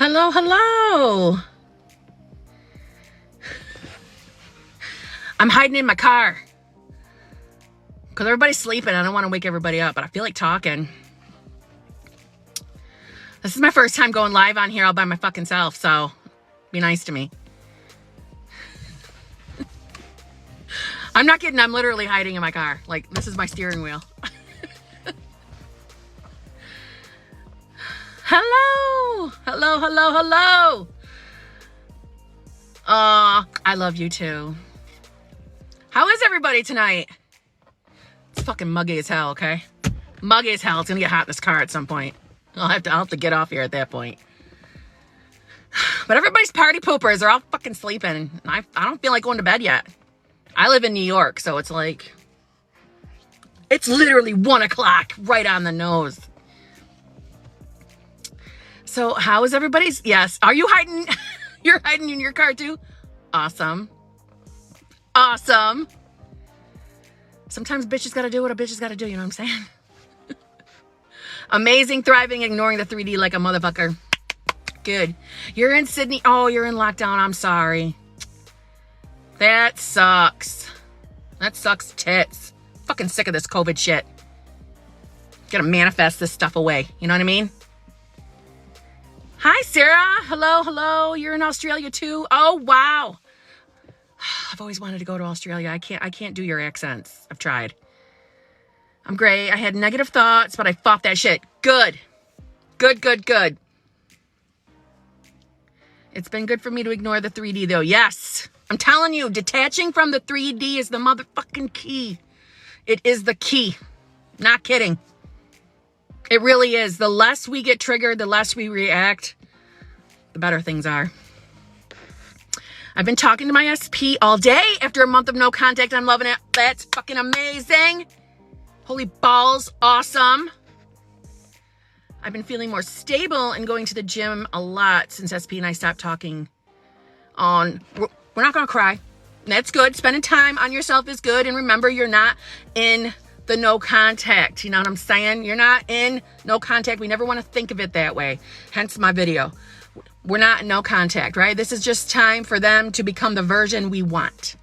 Hello, hello. I'm hiding in my car because everybody's sleeping. I don't want to wake everybody up, but I feel like talking. This is my first time going live on here all by my fucking self, so be nice to me. I'm not kidding. I'm literally hiding in my car. Like, this is my steering wheel. Hello. Hello, hello, hello. I love you too. How is everybody tonight? It's fucking muggy as hell, okay? Muggy as hell. It's gonna get hot in this car at some point. I'll have to get off here at that point. But everybody's party poopers. They're all fucking sleeping. I don't feel like going to bed yet. I live in New York, so it's like, it's literally 1 o'clock right on the nose. So how is everybody's? Yes. Are you hiding? You're hiding in your car too? Awesome. Awesome. Sometimes bitches got to do what a bitch has got to do. You know what I'm saying? Amazing, thriving, ignoring the 3D like a motherfucker. Good. You're in Sydney. Oh, you're in lockdown. I'm sorry. That sucks. That sucks tits. Fucking sick of this COVID shit. Gotta manifest this stuff away. You know what I mean? Hi, Sarah. Hello, hello. You're in Australia too? Oh, wow. I've always wanted to go to Australia. I can't do your accents. I've tried. I'm great. I had negative thoughts, but I fought that shit. Good. Good, good, good. It's been good for me to ignore the 3D though. Yes. I'm telling you, detaching from the 3D is the motherfucking key. It is the key. Not kidding. It really is. The less we get triggered, the less we react, the better things are. I've been talking to my SP all day after a month of no contact. I'm loving it. That's fucking amazing. Holy balls. Awesome. I've been feeling more stable and going to the gym a lot since SP and I stopped talking on... We're not going to cry. That's good. Spending time on yourself is good. And remember, you're not in the no contact. You know what I'm saying? You're not in no contact. We never want to think of it that way. Hence my video. We're not in no contact, right? This is just time for them to become the version we want.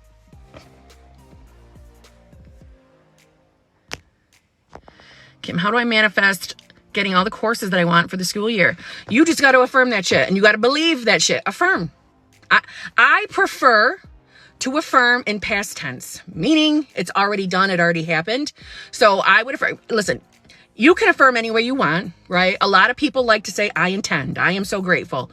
Kim, how do I manifest getting all the courses that I want for the school year? You just got to affirm that shit. And you got to believe that shit. Affirm. I prefer to affirm in past tense, meaning it's already done. It already happened. So I would affirm. Listen, you can affirm any way you want, right? A lot of people like to say, I intend. I am so grateful.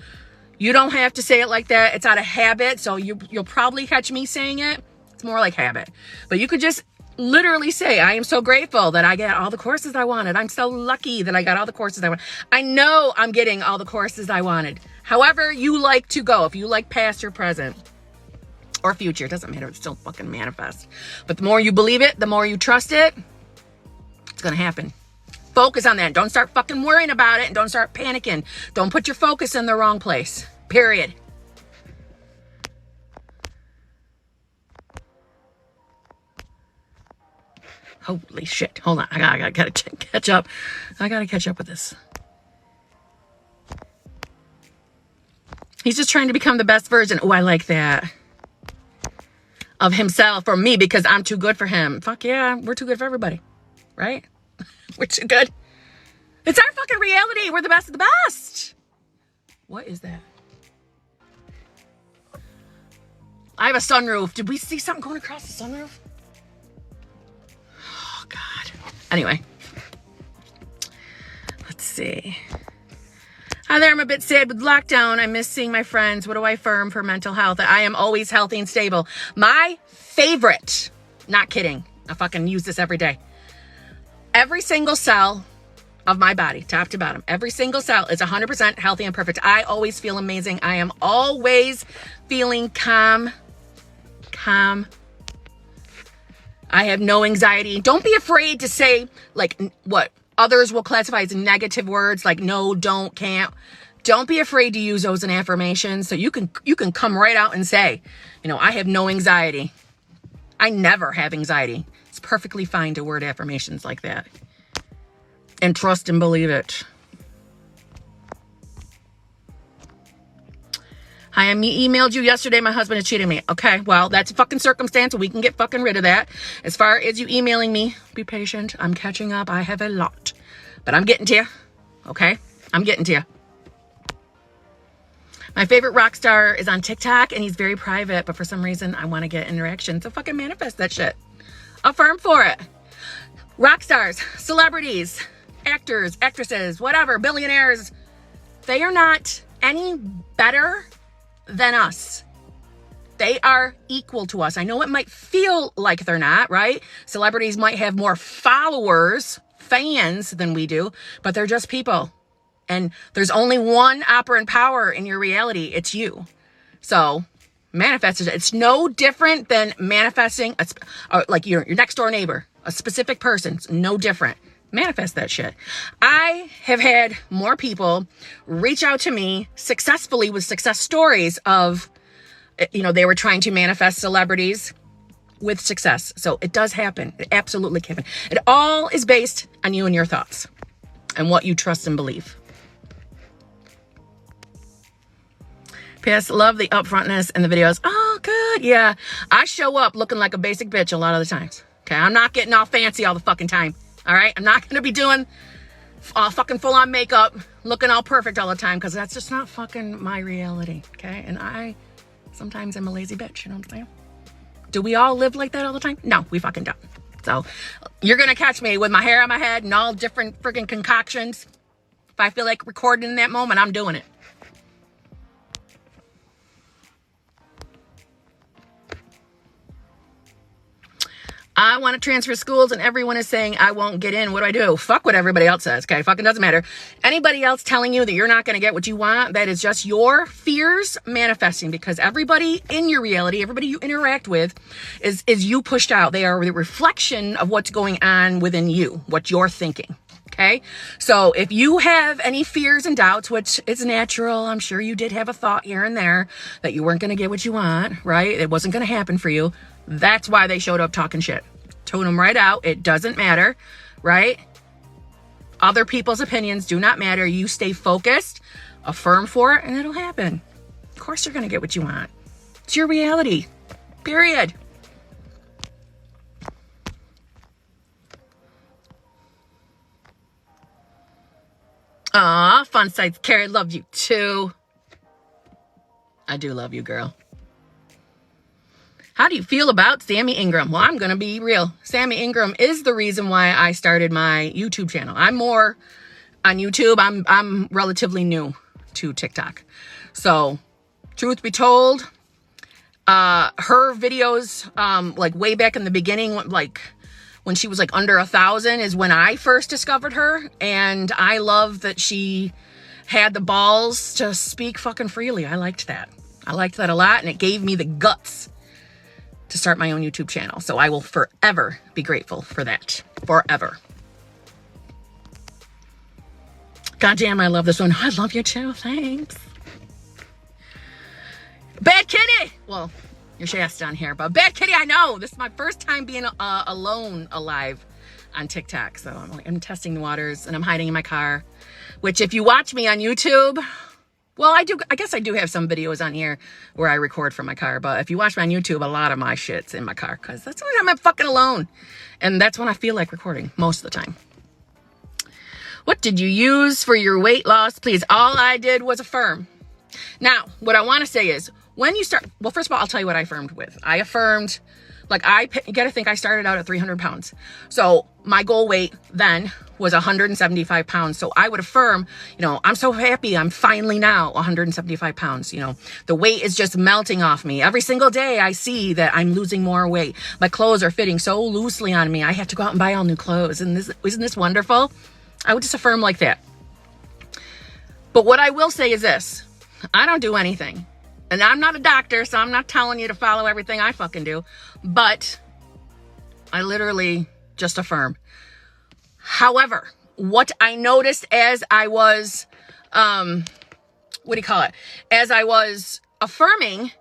You don't have to say it like that. It's out of habit. So you'll probably catch me saying it. It's more like habit. But you could just literally say, I am so grateful that I got all the courses I wanted. I'm so lucky that I got all the courses I wanted. I know I'm getting all the courses I wanted. However you like to go, if you like past or present or future, it doesn't matter. It's still fucking manifest. But the more you believe it, the more you trust it, it's going to happen. Focus on that. Don't start fucking worrying about it and don't start panicking. Don't put your focus in the wrong place. Period. Holy shit. Hold on. I gotta catch up. I gotta catch up with this. He's just trying to become the best version. Oh, I like that. Of himself or me because I'm too good for him. Fuck yeah. We're too good for everybody. Right? We're too good. It's our fucking reality. We're the best of the best. What is that? I have a sunroof. Did we see something going across the sunroof? Oh, God. Anyway. Let's see. Hi there, I'm a bit sad with lockdown. I miss seeing my friends. What do I affirm for mental health? I am always healthy and stable. My favorite, not kidding, I fucking use this every day. Every single cell of my body, top to bottom, every single cell is 100% healthy and perfect. I always feel amazing. I am always feeling calm. I have no anxiety. Don't be afraid to say, like, what others will classify as negative words, like no, don't, can't. Don't be afraid to use those in affirmations. So you can come right out and say, you know, I have no anxiety. I never have anxiety. It's perfectly fine to word affirmations like that. And trust and believe it. Hi, I emailed you yesterday. My husband is cheating me. Okay, well, that's a fucking circumstance. We can get fucking rid of that. As far as you emailing me, be patient. I'm catching up. I have a lot. But I'm getting to you. Okay? I'm getting to you. My favorite rock star is on TikTok, and he's very private, but for some reason, I want to get interaction. So fucking manifest that shit. Affirm for it. Rock stars, celebrities, actors, actresses, whatever, billionaires, they are not any better than us. They are equal to us. I know it might feel like they're not, right? Celebrities might have more followers, fans than we do, but they're just people. And there's only one operant power in your reality. It's you. So manifest it. It's no different than manifesting like your next door neighbor, a specific person. It's no different. Manifest that shit. I have had more people reach out to me successfully with success stories of, they were trying to manifest celebrities with success. So it does happen. It absolutely can happen. It all is based on you and your thoughts and what you trust and believe. P.S. Love the upfrontness in the videos. Oh, good. Yeah. I show up looking like a basic bitch a lot of the times. Okay. I'm not getting all fancy all the fucking time. All right. I'm not going to be doing fucking full on makeup, looking all perfect all the time, because that's just not fucking my reality. Okay. And I sometimes am a lazy bitch. You know what I'm saying? Do we all live like that all the time? No, we fucking don't. So you're going to catch me with my hair on my head and all different freaking concoctions. If I feel like recording in that moment, I'm doing it. I want to transfer schools and everyone is saying I won't get in. What do? Fuck what everybody else says. Okay, fucking doesn't matter. Anybody else telling you that you're not going to get what you want, that is just your fears manifesting, because everybody in your reality, everybody you interact with is you pushed out. They are the reflection of what's going on within you, what you're thinking. Okay, so if you have any fears and doubts, which is natural, I'm sure you did have a thought here and there that you weren't going to get what you want, right? It wasn't going to happen for you. That's why they showed up talking shit. Told them right out. It doesn't matter, right? Other people's opinions do not matter. You stay focused, affirm for it, and it'll happen. Of course you're going to get what you want. It's your reality. Period. Aw, fun sights. Carrie, love you too. I do love you, girl. How do you feel about Sammy Ingram? Well, I'm going to be real. Sammy Ingram is the reason why I started my YouTube channel. I'm more on YouTube. I'm relatively new to TikTok. So, truth be told, her videos, like way back in the beginning, like when she was like under 1,000 is when I first discovered her. And I love that she had the balls to speak fucking freely. I liked that. I liked that a lot. And it gave me the guts to start my own YouTube channel. So I will forever be grateful for that. Forever. God damn, I love this one. I love you too. Thanks. Bad Kitty. Well, your Shasta on here, but Bad Kitty, I know. This is my first time being alone alive on TikTok. So I'm testing the waters and I'm hiding in my car, which if you watch me on YouTube, well, I guess I do have some videos on here where I record from my car, but if you watch me on YouTube, a lot of my shit's in my car because that's when I'm fucking alone. And that's when I feel like recording most of the time. What did you use for your weight loss? Please, all I did was affirm. Now, what I want to say is when you start, well, first of all, I'll tell you what I affirmed with. I affirmed, you got to think I started out at 300 pounds. So my goal weight then was 175 pounds. So I would affirm, I'm so happy. I'm finally now 175 pounds. The weight is just melting off me. Every single day I see that I'm losing more weight. My clothes are fitting so loosely on me. I have to go out and buy all new clothes. And isn't this wonderful? I would just affirm like that. But what I will say is this. I don't do anything. And I'm not a doctor, so I'm not telling you to follow everything I fucking do. But I literally just affirm. However, what I noticed as I was, as I was affirming,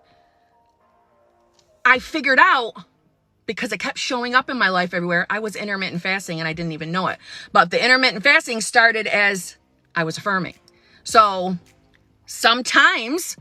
I figured out, because it kept showing up in my life everywhere, I was intermittent fasting and I didn't even know it. But the intermittent fasting started as I was affirming. So sometimes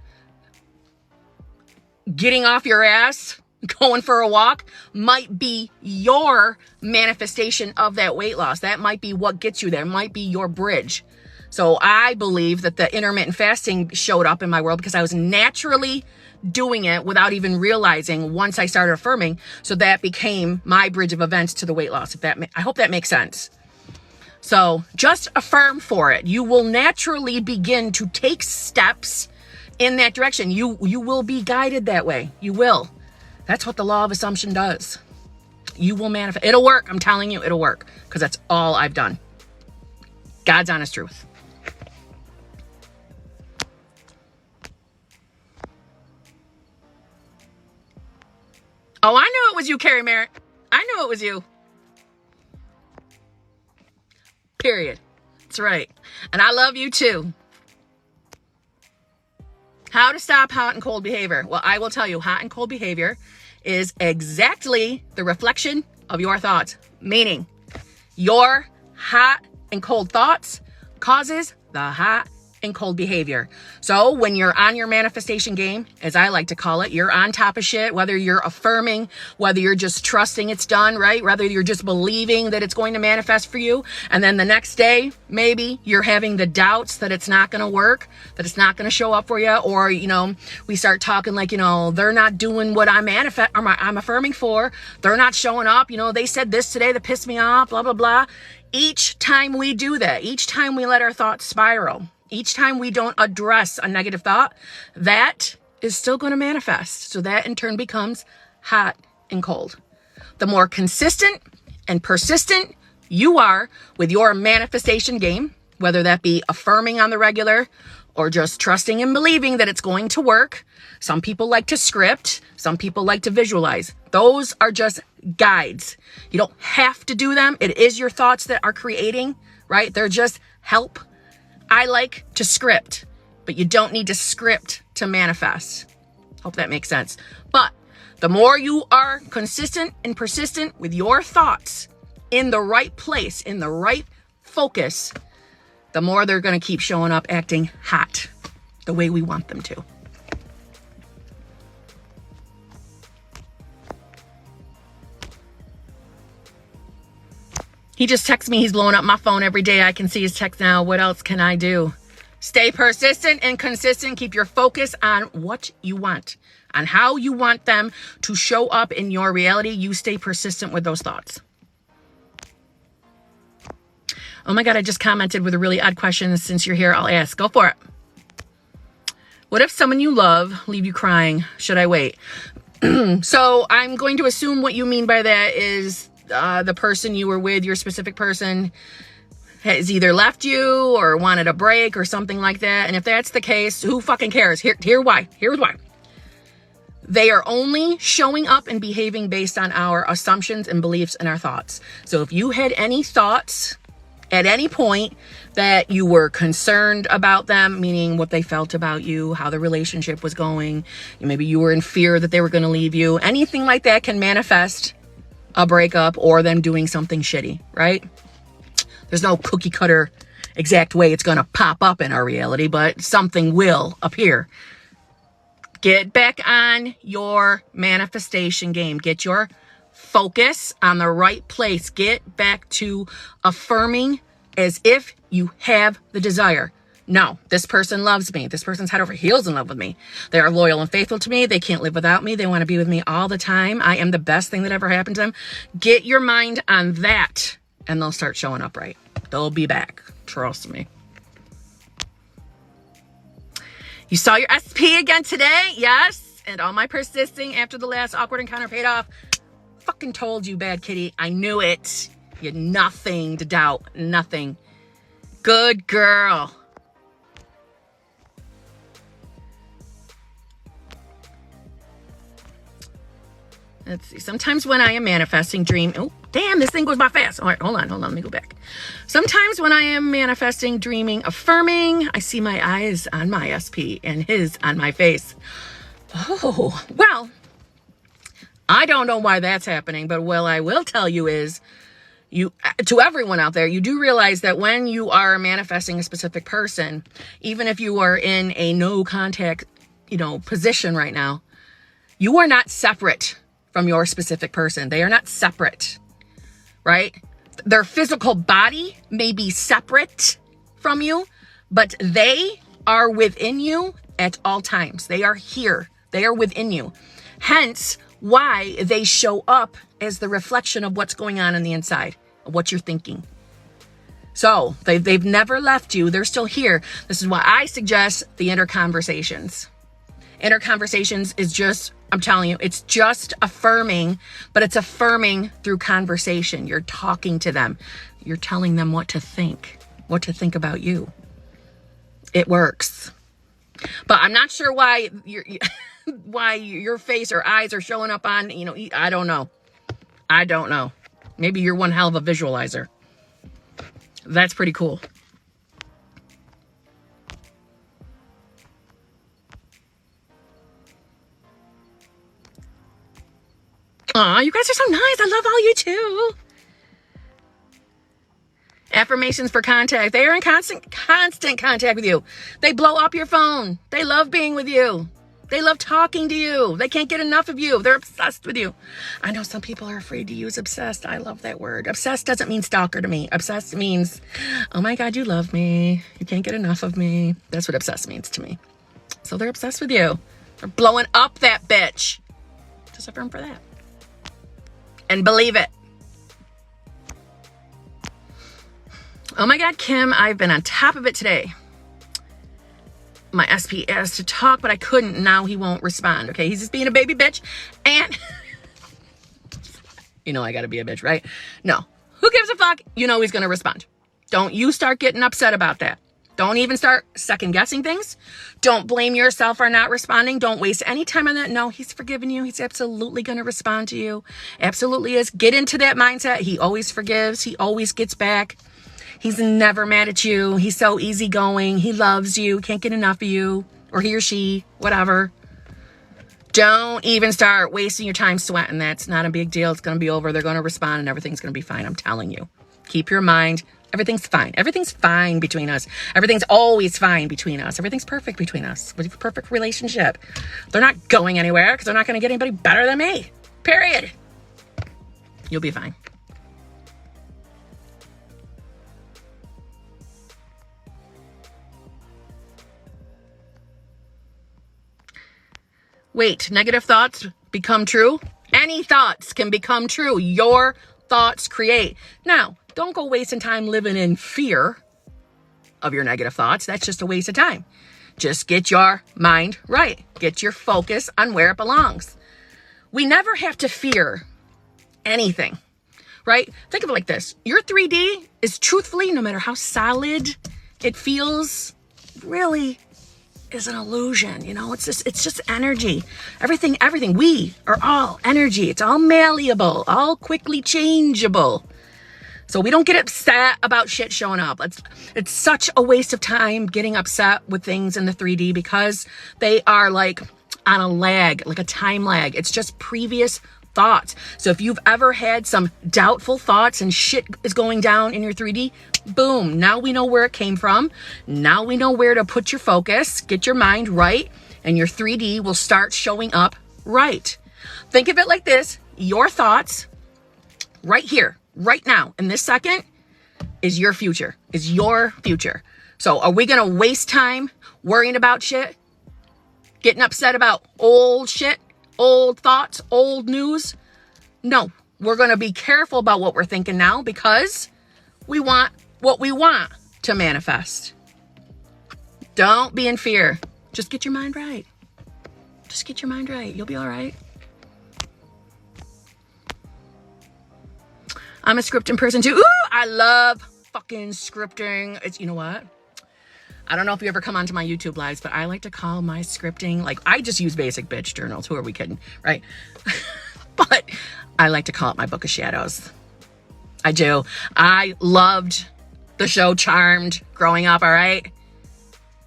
getting off your ass, going for a walk might be your manifestation of that weight loss. That might be what gets you there. It might be your bridge. So I believe that the intermittent fasting showed up in my world because I was naturally doing it without even realizing once I started affirming. So that became my bridge of events to the weight loss. I hope that makes sense. So just affirm for it. You will naturally begin to take steps in that direction. You will be guided that way. You will. That's what the law of assumption does. You will manifest. It'll work. I'm telling you, it'll work because that's all I've done. God's honest truth. Oh, I knew it was you, Carrie Merritt. I knew it was you. Period. That's right. And I love you too. How to stop hot and cold behavior. Well, I will tell you, hot and cold behavior is exactly the reflection of your thoughts. Meaning, your hot and cold thoughts causes the hot and cold behavior. So when you're on your manifestation game, as I like to call it, you're on top of shit, whether you're affirming, whether you're just trusting it's done, right? Whether you're just believing that it's going to manifest for you. And then the next day, maybe you're having the doubts that it's not going to work, that it's not going to show up for you. Or, we start talking like, they're not doing what I'm affirming for. They're not showing up. They said this today that pissed me off, blah, blah, blah. Each time we do that, each time we let our thoughts spiral, each time we don't address a negative thought, that is still going to manifest. So that in turn becomes hot and cold. The more consistent and persistent you are with your manifestation game, whether that be affirming on the regular or just trusting and believing that it's going to work. Some people like to script. Some people like to visualize. Those are just guides. You don't have to do them. It is your thoughts that are creating, right? They're just help. I like to script, but you don't need to script to manifest. Hope that makes sense. But the more you are consistent and persistent with your thoughts in the right place, in the right focus, the more they're going to keep showing up acting hot the way we want them to. He just texts me. He's blowing up my phone every day. I can see his text now. What else can I do? Stay persistent and consistent. Keep your focus on what you want, on how you want them to show up in your reality. You stay persistent with those thoughts. Oh my God, I just commented with a really odd question. Since you're here, I'll ask. Go for it. What if someone you love leave you crying? Should I wait? So I'm going to assume what you mean by that is the person you were with, your specific person, has either left you or wanted a break or something like that. And if that's the case, who fucking cares? Here's why. They are only showing up and behaving based on our assumptions and beliefs and our thoughts. So if you had any thoughts at any point that you were concerned about them, meaning what they felt about you, how the relationship was going, maybe you were in fear that they were going to leave you, anything like that can manifest a breakup or them doing something shitty, right? There's no cookie cutter exact way it's going to pop up in our reality, but something will appear. Get back on your manifestation game. Get your focus on the right place. Get back to affirming as if you have the desire. No, this person loves me. This person's head over heels in love with me. They are loyal and faithful to me. They can't live without me. They want to be with me all the time. I am the best thing that ever happened to them. Get your mind on that and they'll start showing up right. They'll be back. Trust me. You saw your SP again today? Yes. And all my persisting after the last awkward encounter paid off. Fucking told you, bad kitty. I knew it. You had nothing to doubt. Nothing. Good girl. Let's see. Sometimes when I am manifesting oh, damn, this thing goes by fast. All right, hold on. Let me go back. Sometimes when I am manifesting, dreaming, affirming, I see my eyes on my SP and his on my face. Oh, well, I don't know why that's happening, but what I will tell you is, to everyone out there, you do realize that when you are manifesting a specific person, even if you are in a no contact, position right now, You are not separate from your specific person. They are not separate, right? Their physical body may be separate from you, but they are within you at all times. They are here. They are within you. Hence, why they show up as the reflection of what's going on the inside, of what you're thinking. So they've never left you. They're still here. This is why I suggest the inner conversations. Inner conversations is just, I'm telling you, it's just affirming, but it's affirming through conversation. You're talking to them. You're telling them what to think about you. It works. But I'm not sure why why your face or eyes are showing up on, I don't know. Maybe you're one hell of a visualizer. That's pretty cool. Aw, you guys are so nice. I love all you too. Affirmations for contact. They are in constant contact with you. They blow up your phone. They love being with you. They love talking to you. They can't get enough of you. They're obsessed with you. I know some people are afraid to use obsessed. I love that word. Obsessed doesn't mean stalker to me. Obsessed means, oh my God, you love me. You can't get enough of me. That's what obsessed means to me. So they're obsessed with you. They're blowing up that bitch. Just affirm for that. And believe it. Oh my God, Kim, I've been on top of it today. My SP asked to talk, but I couldn't. Now he won't respond. Okay, he's just being a baby bitch. And I gotta be a bitch, right? No. Who gives a fuck? He's gonna respond. Don't you start getting upset about that. Don't even start second guessing things. Don't blame yourself for not responding. Don't waste any time on that. No, he's forgiven you. He's absolutely gonna respond to you. Absolutely is. Get into that mindset. He always forgives. He always gets back. He's never mad at you. He's so easygoing. He loves you. Can't get enough of you. Or he or she, whatever. Don't even start wasting your time sweating. That's not a big deal. It's going to be over. They're going to respond and everything's going to be fine. I'm telling you. Keep your mind. Everything's fine. Everything's fine between us. Everything's always fine between us. Everything's perfect between us. We have a perfect relationship. They're not going anywhere because they're not going to get anybody better than me. Period. You'll be fine. Wait, negative thoughts become true? Any thoughts can become true. Your thoughts create. Now, don't go wasting time living in fear of your negative thoughts. That's just a waste of time. Just get your mind right. Get your focus on where it belongs. We never have to fear anything, right? Think of it like this. Your 3D is truthfully, no matter how solid it feels, really is an illusion. It's just energy. Everything. We are all energy. It's all malleable, all quickly changeable. So we don't get upset about shit showing up. It's such a waste of time getting upset with things in the 3D because they are like on a lag, like a time lag. It's just previous thoughts. So if you've ever had some doubtful thoughts and shit is going down in your 3D, boom, now we know where it came from. Now we know where to put your focus, get your mind right, and your 3D will start showing up right. Think of it like this. Your thoughts right here, right now, in this second, is your future, So are we going to waste time worrying about shit? Getting upset about old shit? Old thoughts, old news? No, we're going to be careful about what we're thinking now because we want what we want to manifest. Don't be in fear. Just get your mind right. You'll be all right. I'm a scripting person too. Ooh, I love fucking scripting. It's, you know what? I don't know if you ever come onto my YouTube lives, but I like to call my scripting, I just use basic bitch journals. Who are we kidding, right? But I like to call it my book of shadows. I do. I loved the show Charmed growing up, all right?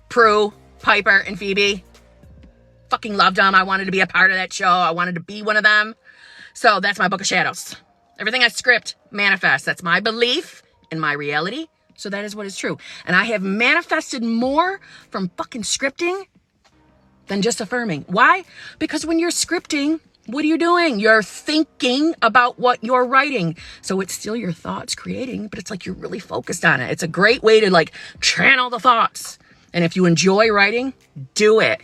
Prue, Piper, and Phoebe. Fucking loved them. I wanted to be a part of that show. I wanted to be one of them. So that's my book of shadows. Everything I script manifests. That's my belief in my reality. So that is what is true. And I have manifested more from fucking scripting than just affirming. Why? Because when you're scripting, what are you doing? You're thinking about what you're writing. So it's still your thoughts creating, but it's like you're really focused on it. It's a great way to like channel the thoughts. And if you enjoy writing, do it.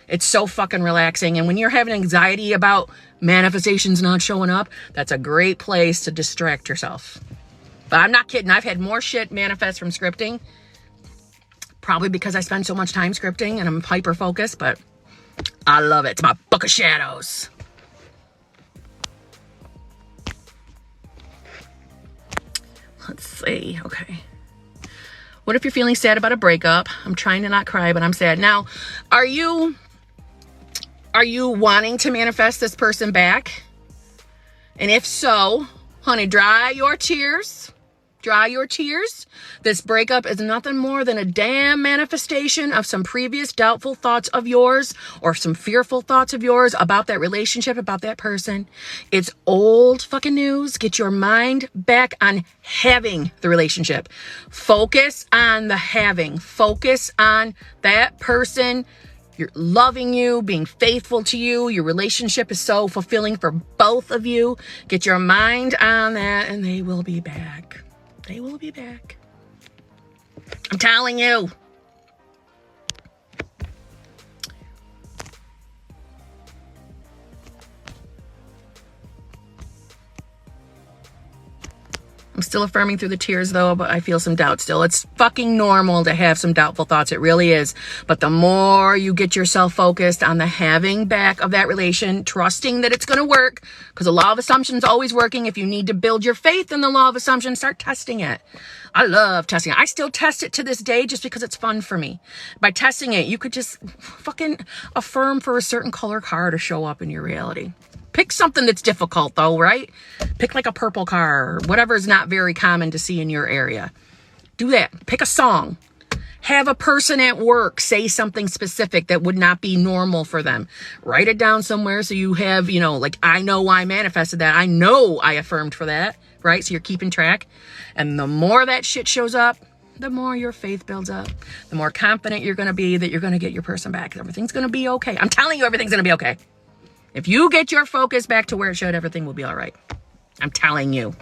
It's so fucking relaxing. And when you're having anxiety about manifestations not showing up, that's a great place to distract yourself. But I'm not kidding. I've had more shit manifest from scripting. Probably because I spend so much time scripting and I'm hyper focused, but I love it. It's my book of shadows. Let's see. Okay. What if you're feeling sad about a breakup? I'm trying to not cry, but I'm sad. Now, are you wanting to manifest this person back? And if so, honey, dry your tears. Dry your tears. This breakup is nothing more than a damn manifestation of some previous doubtful thoughts of yours or some fearful thoughts of yours about that relationship, about that person. It's old fucking news. Get your mind back on having the relationship. Focus on the having. Focus on that person. You're loving you, being faithful to you. Your relationship is so fulfilling for both of you. Get your mind on that and they will be back. They will be back. I'm telling you. I'm still affirming through the tears though, but I feel some doubt still. It's fucking normal to have some doubtful thoughts. It really is. But the more you get yourself focused on the having back of that relation, trusting that it's going to work, because the law of assumption is always working. If you need to build your faith in the law of assumption, start testing it. I love testing it. I still test it to this day just because it's fun for me. By testing it, you could just fucking affirm for a certain color car to show up in your reality. Pick something that's difficult though, right? Pick like a purple car or whatever is not very common to see in your area. Do that. Pick a song. Have a person at work say something specific that would not be normal for them. Write it down somewhere so you have, like, I know I manifested that. I know I affirmed for that, right? So you're keeping track. And the more that shit shows up, the more your faith builds up. The more confident you're going to be that you're going to get your person back. Everything's going to be okay. I'm telling you, everything's going to be okay. If you get your focus back to where it should, everything will be all right. I'm telling you.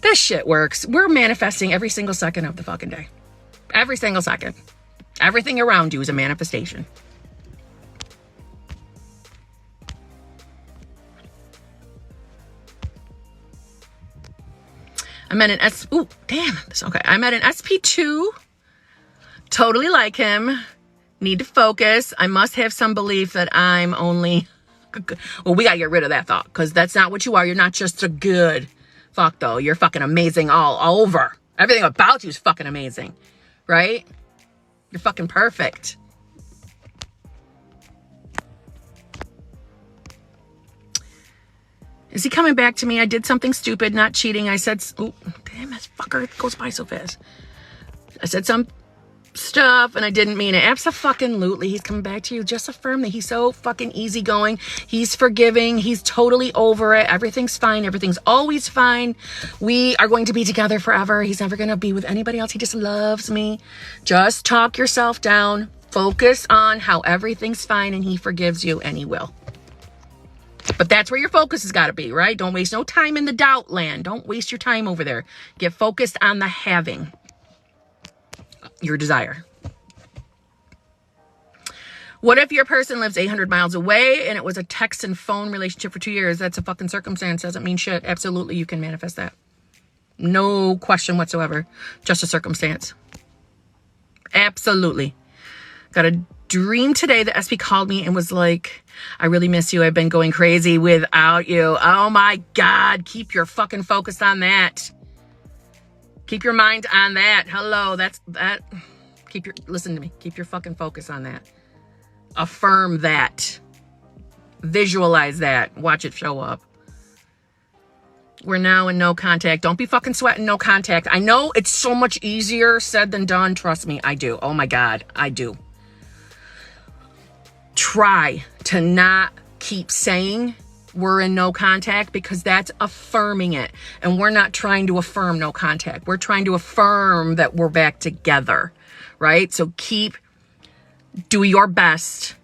This shit works. We're manifesting every single second of the fucking day. Every single second. Everything around you is a manifestation. I met an I met an SP2. Totally like him. Need to focus. I must have some belief that I'm only... Well, we gotta get rid of that thought because that's not what you are. You're not just a good fuck though. You're fucking amazing all over. Everything about you is fucking amazing, right? You're fucking perfect. Is he coming back to me? I did something stupid, not cheating. I said, oh, damn, this fucker goes by so fast. I said some stuff and I didn't mean it. Abso-fucking-lutely, he's coming back to you. Just affirm that he's so fucking easygoing. He's forgiving. He's totally over it. Everything's fine. Everything's always fine. We are going to be together forever. He's never going to be with anybody else. He just loves me. Just talk yourself down. Focus on how everything's fine and he forgives you and he will. But that's where your focus has got to be, right? Don't waste no time in the doubt land. Don't waste your time over there. Get focused on the having. Your desire. What if your person lives 800 miles away and it was a text and phone relationship for 2 years? That's a fucking circumstance. Doesn't mean shit. Absolutely, you can manifest that. No question whatsoever. Just a circumstance. Absolutely. Got a dream today that SP called me and was like, I really miss you. I've been going crazy without you. Oh my God. Keep your fucking focus on that. Keep your mind on that. Hello, that's that. Listen to me. Keep your fucking focus on that. Affirm that. Visualize that. Watch it show up. We're now in no contact. Don't be fucking sweating no contact. I know it's so much easier said than done. Trust me, I do. Oh my God, I do. Try to not keep saying we're in no contact because that's affirming it. And we're not trying to affirm no contact. We're trying to affirm that we're back together, right? So do your best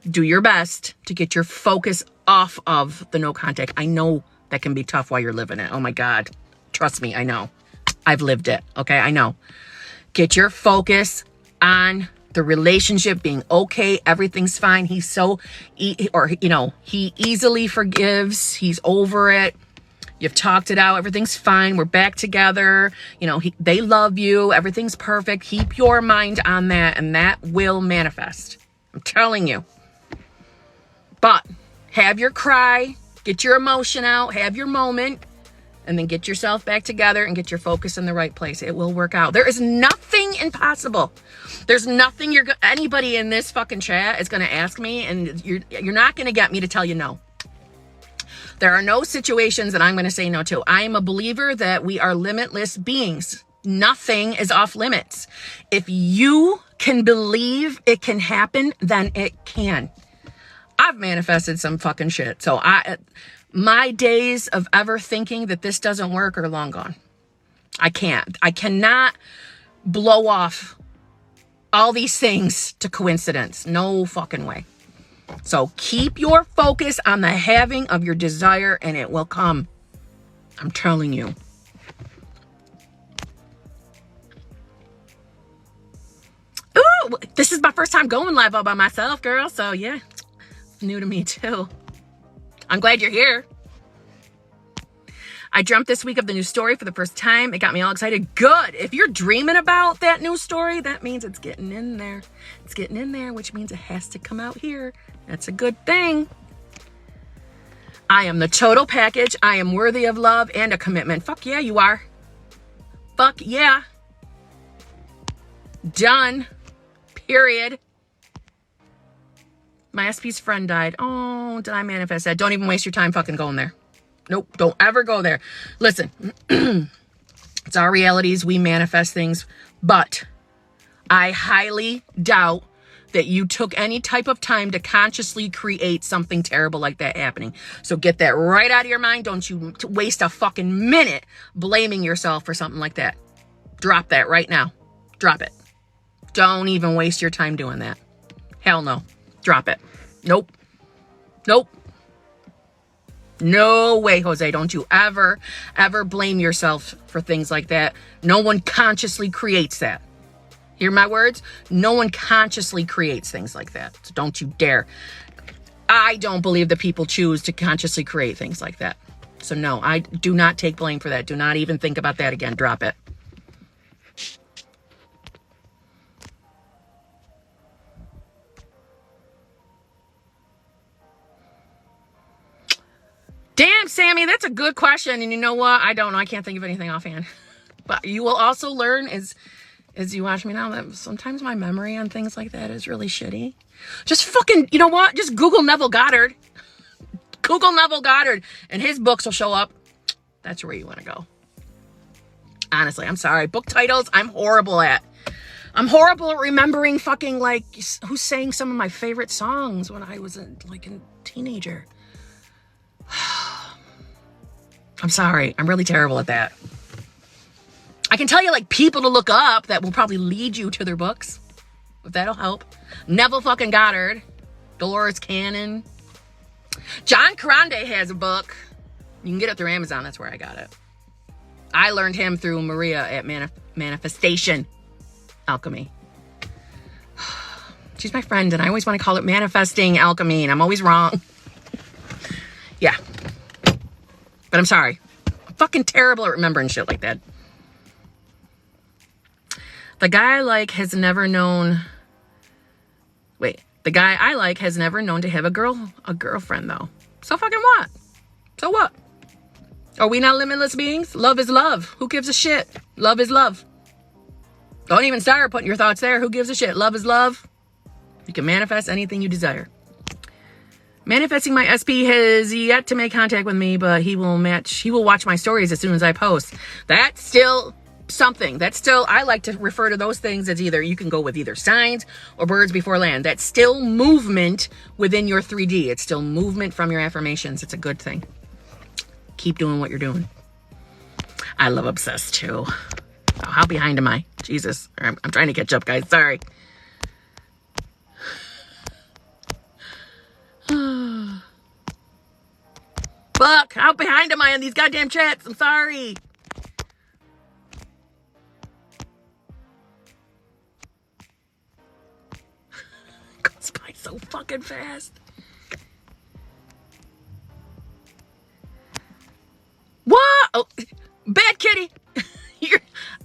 do your best to get your focus off of the no contact. I know that can be tough while you're living it. Oh my God. Trust me, I know. I've lived it. Okay, I know. Get your focus on the relationship being okay. Everything's fine. He's so, he easily forgives. He's over it. You've talked it out. Everything's fine. We're back together. They love you. Everything's perfect. Keep your mind on that, and that will manifest. I'm telling you. But have your cry, get your emotion out, have your moment, and then get yourself back together and get your focus in the right place. It will work out. There is nothing impossible. There's nothing anybody in this fucking chat is going to ask me, and you're not going to get me to tell you no. There are no situations that I'm going to say no to. I am a believer that we are limitless beings. Nothing is off limits. If you can believe it can happen, then it can. I've manifested some fucking shit. So my days of ever thinking that this doesn't work are long gone. I cannot blow off all these things to coincidence. No fucking way. So keep your focus on the having of your desire, and it will come. I'm telling you. Ooh, this is my first time going live all by myself, girl. So yeah, new to me too. I'm glad you're here. I dreamt this week of the new story for the first time. It got me all excited. Good. If you're dreaming about that new story, that means it's getting in there. It's getting in there, which means it has to come out here. That's a good thing. I am the total package. I am worthy of love and a commitment. Fuck yeah, you are. Fuck yeah. Done. Period. My SP's friend died. Oh, did I manifest that? Don't even waste your time fucking going there. Nope, don't ever go there. Listen, it's our realities. We manifest things, but I highly doubt that you took any type of time to consciously create something terrible like that happening. So get that right out of your mind. Don't you waste a fucking minute blaming yourself for something like that. Drop that right now. Drop it. Don't even waste your time doing that. Hell no. Drop it. Nope. Nope. No way, Jose. Don't you ever blame yourself for things like that. No one consciously creates that. Hear my words? No one consciously creates things like that. So don't you dare. I don't believe that people choose to consciously create things like that. So no, I do not take blame for that. Do not even think about that again. Drop it. Damn, Sammy, that's a good question. And you know what? I don't know. I can't think of anything offhand. But you will also learn as you watch me now that sometimes my memory on things like that is really shitty. Just fucking, you know what? Just Google Neville Goddard. Google Neville Goddard and his books will show up. That's where you want to go. Honestly, I'm sorry. Book titles, I'm horrible at. I'm horrible at remembering fucking like who sang some of my favorite songs when I was a teenager. I'm sorry. I'm really terrible at that. I can tell you like people to look up that will probably lead you to their books. If that'll help. Neville fucking Goddard. Dolores Cannon. John Grande has a book. You can get it through Amazon. That's where I got it. I learned him through Maria at Manifestation Alchemy. She's my friend and I always want to call it Manifesting Alchemy and I'm always wrong. Yeah. But I'm sorry. I'm fucking terrible at remembering shit like that. The guy I like has never known... The guy I like has never known to have a girlfriend, though. So fucking what? So what? Are we not limitless beings? Love is love. Who gives a shit? Love is love. Don't even start putting your thoughts there. Who gives a shit? Love is love. You can manifest anything you desire. Manifesting my SP has yet to make contact with me, but he will watch my stories as soon as I post. That's still something. I like to refer to those things as either, you can go with either signs or birds before land. That's still movement within your 3D. It's still movement from your affirmations. It's a good thing. Keep doing what you're doing. I love obsessed too. Oh, how behind am I? Jesus. I'm trying to catch up, guys. Sorry. Fuck, how behind am I in these goddamn chats? I'm sorry. Goes by so fucking fast. What? Oh, bad kitty.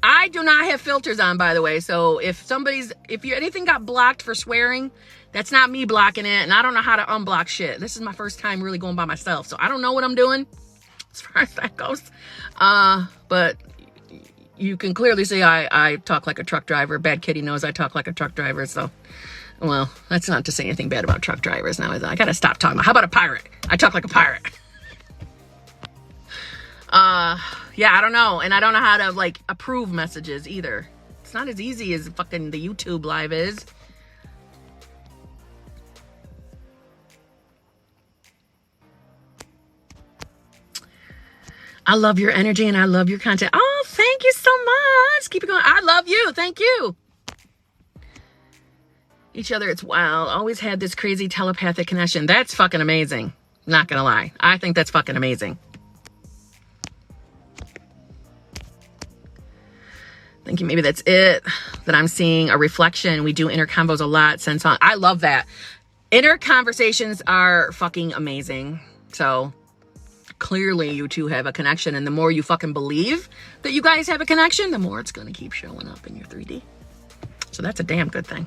I do not have filters on, by the way. So if anything got blocked for swearing, that's not me blocking it. And I don't know how to unblock shit. This is my first time really going by myself. So I don't know what I'm doing as far as that goes. But you can clearly see I talk like a truck driver. Bad kitty knows I talk like a truck driver. So, well, that's not to say anything bad about truck drivers now. I got to stop talking about, how about a pirate? I talk like a pirate. Yeah, I don't know. And I don't know how to, like, approve messages either. It's not as easy as fucking the YouTube live is. I love your energy and I love your content. Oh, thank you so much. Keep it going. I love you. Thank you. Each other, it's wild. Always had this crazy telepathic connection. That's fucking amazing. Not gonna lie. I think that's fucking amazing. Thinking maybe that's it, that I'm seeing a reflection. We do inner convos a lot. Since I love that. Inner conversations are fucking amazing. So clearly you two have a connection. And the more you fucking believe that you guys have a connection, the more it's going to keep showing up in your 3D. So that's a damn good thing.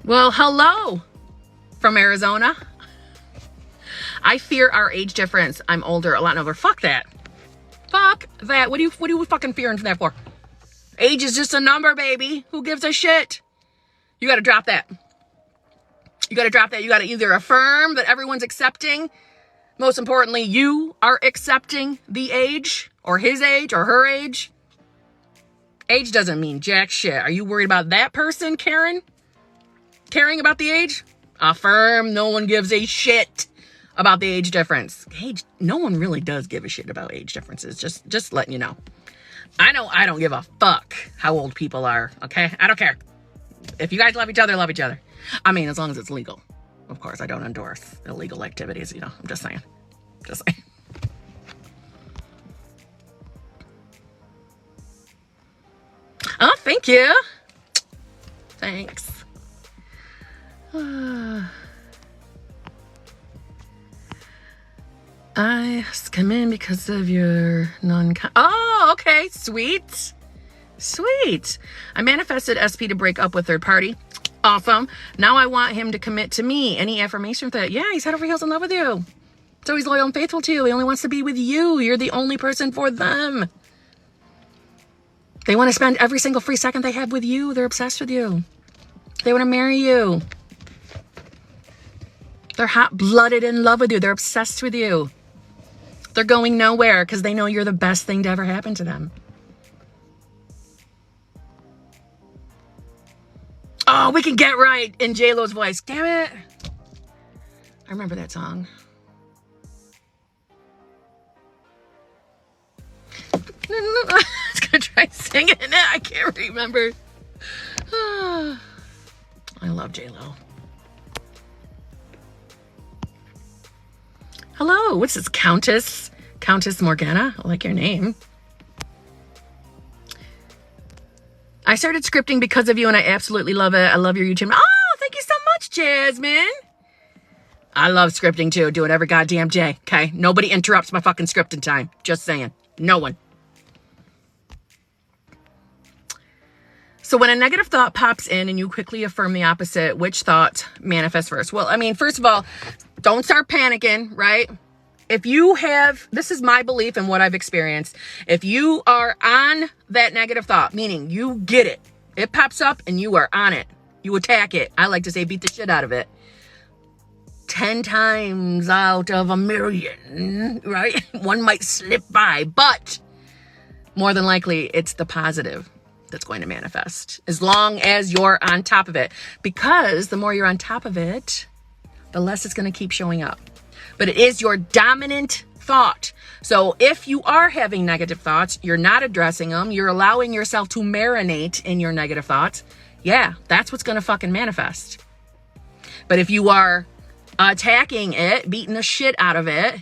Well, hello from Arizona. I fear our age difference. I'm older, a lot older. Fuck that. Fuck that. What are you fucking fearing that for? Age is just a number, baby. Who gives a shit? You got to drop that. You got to drop that. You got to either affirm that everyone's accepting. Most importantly, you are accepting the age or his age or her age. Age doesn't mean jack shit. Are you worried about that person, Karen? Caring about the age? Affirm no one gives a shit about the age difference. Age, no one really does give a shit about age differences. Just letting you know. I know I don't give a fuck how old people are, okay? I don't care. If you guys love each other, love each other. I mean, as long as it's legal. Of course, I don't endorse illegal activities, you know. I'm just saying. Just saying. Oh, thank you. Thanks. I come in because of your oh, okay. Sweet. Sweet. I manifested SP to break up with third party. Awesome. Now I want him to commit to me. Any affirmation with that? Yeah, he's head over heels in love with you. So he's loyal and faithful to you. He only wants to be with you. You're the only person for them. They want to spend every single free second they have with you. They're obsessed with you. They want to marry you. They're hot-blooded in love with you. They're obsessed with you. They're going nowhere because they know you're the best thing to ever happen to them. Oh, we can get right in J-Lo's voice. Damn it. I remember that song. I was going to try singing it. I can't remember. I love J-Lo. Hello, what's this? Countess Morgana? I like your name. I started scripting because of you and I absolutely love it. I love your YouTube. Oh, thank you so much, Jasmine. I love scripting too. Do it every goddamn day, okay? Nobody interrupts my fucking scripting time. Just saying. No one. So when a negative thought pops in and you quickly affirm the opposite, which thought manifests first? Well, I mean, first of all, don't start panicking, right? If you have, this is my belief and what I've experienced. If you are on that negative thought, meaning you get it, it pops up and you are on it. You attack it. I like to say beat the shit out of it. 10 times out of a million, right? One might slip by, but more than likely it's the positive that's going to manifest as long as you're on top of it, because the more you're on top of it, the less it's going to keep showing up. But it is your dominant thought. So if you are having negative thoughts, you're not addressing them, you're allowing yourself to marinate in your negative thoughts. Yeah, that's what's going to fucking manifest. But if you are attacking it, beating the shit out of it,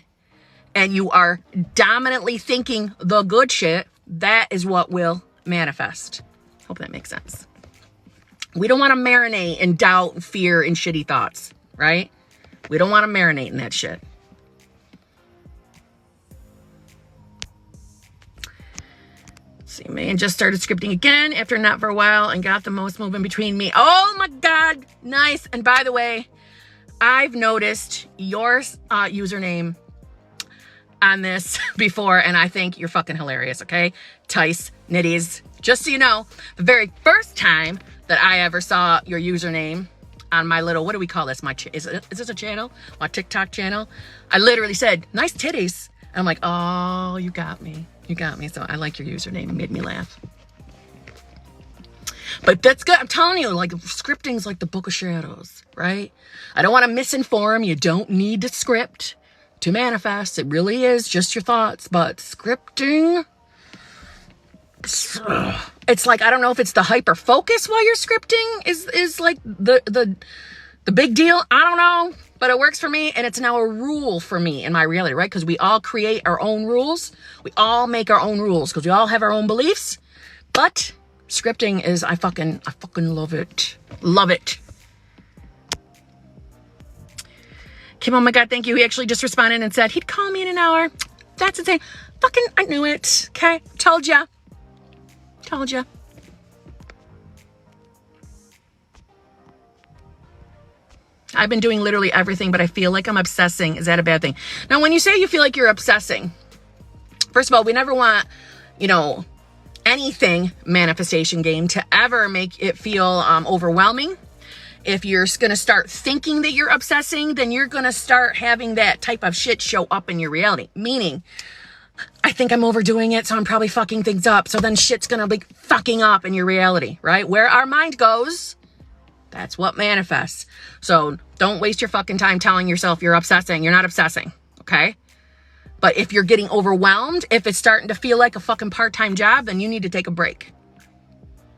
and you are dominantly thinking the good shit, that is what will manifest. Hope that makes sense. We don't want to marinate in doubt, fear, and shitty thoughts, right? We don't want to marinate in that shit. See, man just started scripting again after not for a while and got the most movement between me. Oh my God, nice. And by the way, I've noticed your username on this before, and I think you're fucking hilarious, okay? Tice Nitties. Just so you know, the very first time that I ever saw your username on my little, what do we call this? Is this a channel? My TikTok channel? I literally said, nice titties. And I'm like, oh, you got me. You got me. So I like your username. It made me laugh. But that's good. I'm telling you, like, scripting's like the book of shadows, right? I don't want to misinform. You don't need to script to manifest. It really is just your thoughts. But scripting, it's like, I don't know if it's the hyper focus while you're scripting is like the big deal. I don't know, but it works for me, and it's now a rule for me in my reality, right? Because we all create our own rules. We all make our own rules because we all have our own beliefs. But scripting is, I fucking love it. Love it. Kim, oh my God, thank you. He actually just responded and said he'd call me in an hour. That's insane. Fucking, I knew it. Okay, told ya. Told ya. I've been doing literally everything, but I feel like I'm obsessing. Is that a bad thing? Now, when you say you feel like you're obsessing, first of all, we never want, anything manifestation game to ever make it feel overwhelming. If you're going to start thinking that you're obsessing, then you're going to start having that type of shit show up in your reality. Meaning, I think I'm overdoing it, so I'm probably fucking things up. So then shit's going to be fucking up in your reality, right? Where our mind goes, that's what manifests. So don't waste your fucking time telling yourself you're obsessing. You're not obsessing, okay? But if you're getting overwhelmed, if it's starting to feel like a fucking part-time job, then you need to take a break.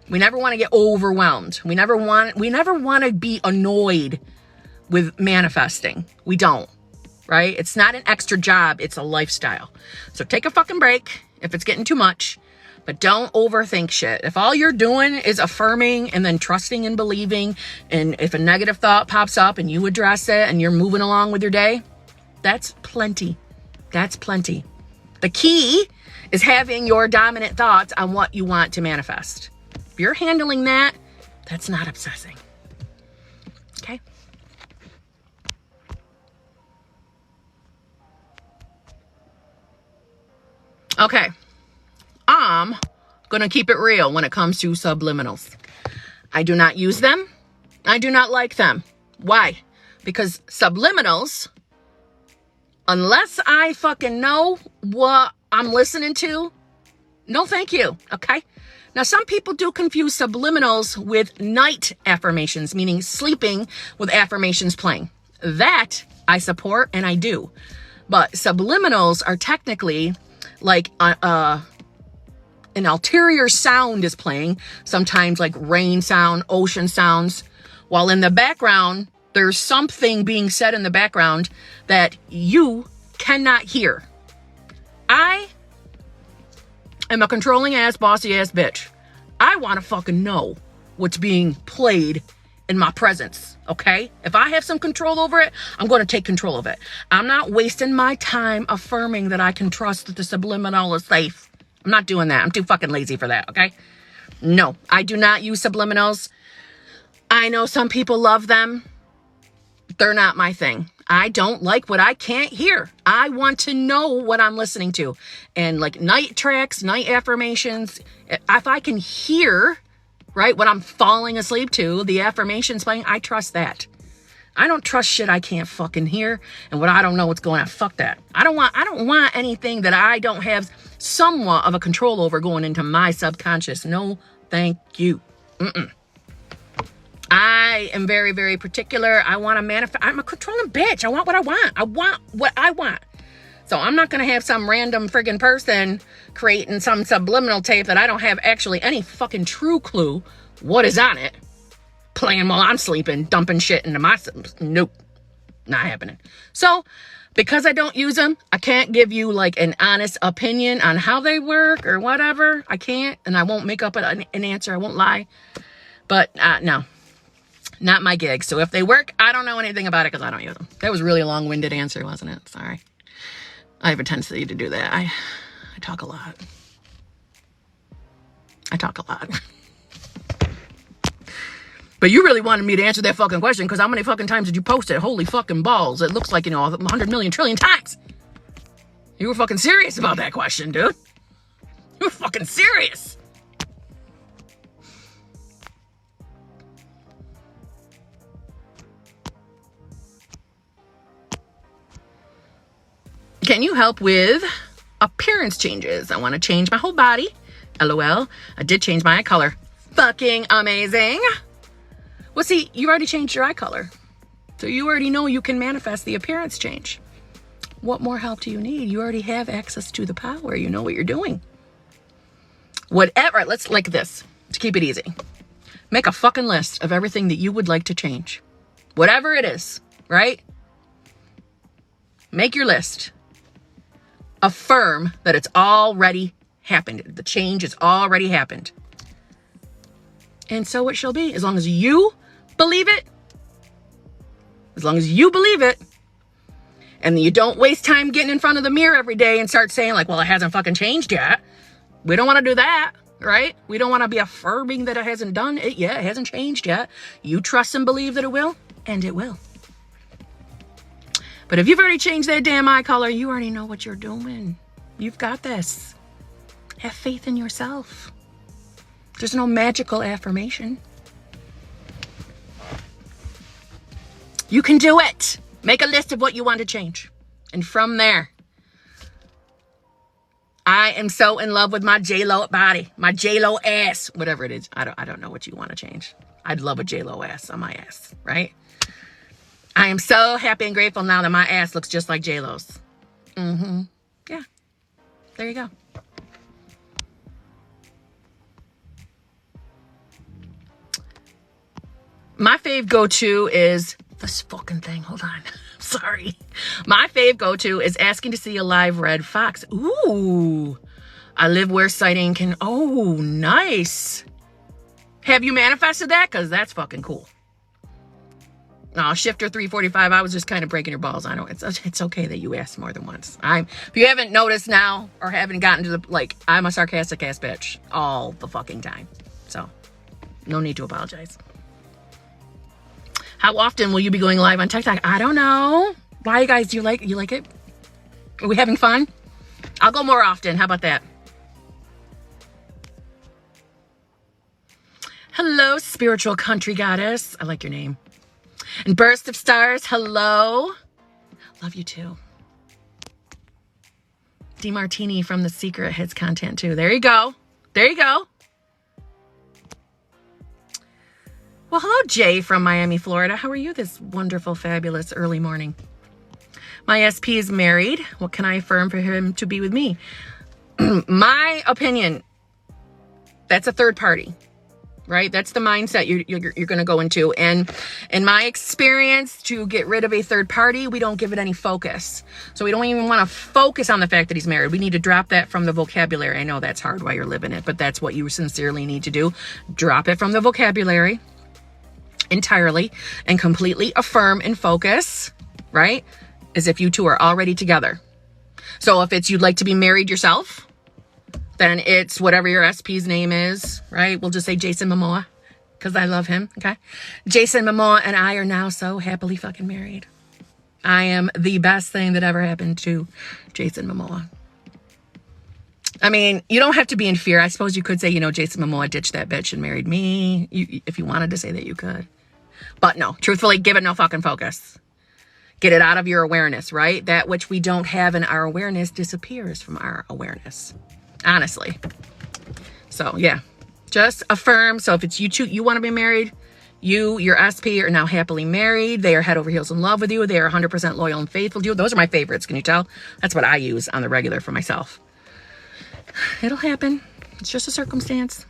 We never want to get overwhelmed. We never want to be annoyed with manifesting. We don't, right? It's not an extra job. It's a lifestyle. So take a fucking break if it's getting too much, but don't overthink shit. If all you're doing is affirming and then trusting and believing, and if a negative thought pops up and you address it and you're moving along with your day, that's plenty. That's plenty. The key is having your dominant thoughts on what you want to manifest. If you're handling that, that's not obsessing. Okay? Okay. I'm going to keep it real when it comes to subliminals. I do not use them. I do not like them. Why? Because subliminals, unless I fucking know what I'm listening to, no thank you, okay? Now, some people do confuse subliminals with night affirmations, meaning sleeping with affirmations playing. That I support and I do. But subliminals are technically like an ulterior sound is playing, sometimes like rain sound, ocean sounds, while in the background, there's something being said in the background that you cannot hear. I am a controlling ass, bossy ass bitch. I want to fucking know what's being played in my presence, okay? If I have some control over it, I'm going to take control of it. I'm not wasting my time affirming that I can trust that the subliminal is safe. I'm not doing that. I'm too fucking lazy for that, okay? No, I do not use subliminals. I know some people love them. They're not my thing. I don't like what I can't hear. I want to know what I'm listening to. And like night tracks, night affirmations, if I can hear, right, what I'm falling asleep to, the affirmations playing, I trust that. I don't trust shit I can't fucking hear and what I don't know what's going on. Fuck that. I don't want anything that I don't have somewhat of a control over going into my subconscious. No, thank you. I am very, very particular. I want to manifest. I'm a controlling bitch. I want what I want. I want what I want. So I'm not going to have some random friggin' person creating some subliminal tape that I don't have actually any fucking true clue what is on it, playing while I'm sleeping, dumping shit into my... Nope. Not happening. So because I don't use them, I can't give you like an honest opinion on how they work or whatever. I can't, and I won't make up an answer. I won't lie. But no, not my gig. So if they work, I don't know anything about it because I don't use them. That was a really long-winded answer, wasn't it? Sorry. I have a tendency to do that. I talk a lot. I talk a lot. But you really wanted me to answer that fucking question because how many fucking times did you post it? Holy fucking balls. It looks like, 100 million trillion times. You were fucking serious about that question, dude. You were fucking serious. Can you help with appearance changes? I want to change my whole body. LOL. I did change my eye color. Fucking amazing. Well, see, you already changed your eye color. So you already know you can manifest the appearance change. What more help do you need? You already have access to the power. You know what you're doing. Whatever. Let's like this to keep it easy. Make a fucking list of everything that you would like to change. Whatever it is, right? Make your list. Affirm that it's already happened. The change has already happened. And so it shall be. As long as you believe it. As long as you believe it. And you don't waste time getting in front of the mirror every day and start saying like, well, it hasn't fucking changed yet. We don't want to do that, right? We don't want to be affirming that it hasn't done it yet. It hasn't changed yet. You trust and believe that it will, and it will. But if you've already changed that damn eye color, you already know what you're doing. You've got this. Have faith in yourself. There's no magical affirmation. You can do it. Make a list of what you want to change. And from there, I am so in love with my J-Lo body, my J-Lo ass, whatever it is. I don't know what you want to change. I'd love a J-Lo ass on my ass, right? I am so happy and grateful now that my ass looks just like J-Lo's. Yeah. There you go. My fave go-to is this fucking thing. Hold on. Sorry. My fave go-to is asking to see a live red fox. Ooh. I live where sighting can... Oh, nice. Have you manifested that? Because that's fucking cool. No, Shifter 345, I was just kind of breaking your balls. I know it's okay that you asked more than once. If you haven't noticed now or haven't gotten to the... I'm a sarcastic ass bitch all the fucking time. So, no need to apologize. How often will you be going live on TikTok? I don't know. Why, guys? Do you like it? Are we having fun? I'll go more often. How about that? Hello, spiritual country goddess. I like your name. And Burst of Stars, hello. Love you too. DeMartini from The Secret hits content too. There you go. There you go. Well, hello, Jay from Miami, Florida. How are you this wonderful, fabulous early morning? My SP is married. What can I affirm for him to be with me? My opinion, that's a third party, right? That's the mindset you're going to go into. And in my experience, to get rid of a third party, we don't give it any focus. So we don't even want to focus on the fact that he's married. We need to drop that from the vocabulary. I know that's hard while you're living it, but that's what you sincerely need to do. Drop it from the vocabulary entirely and completely affirm and focus, right? As if you two are already together. So if it's you'd like to be married yourself, then it's whatever your SP's name is, right? We'll just say Jason Momoa because I love him, okay? Jason Momoa and I are now so happily fucking married. I am the best thing that ever happened to Jason Momoa. I mean, you don't have to be in fear. I suppose you could say, Jason Momoa ditched that bitch and married me. If you wanted to say that, you could. But no, truthfully, give it no fucking focus. Get it out of your awareness, right? That which we don't have in our awareness disappears from our awareness. Honestly. So, yeah. Just affirm. So if it's you two, you want to be married, your SP are now happily married. They are head over heels in love with you. They are 100% loyal and faithful to you. Those are my favorites. Can you tell? That's what I use on the regular for myself. It'll happen. It's just a circumstance.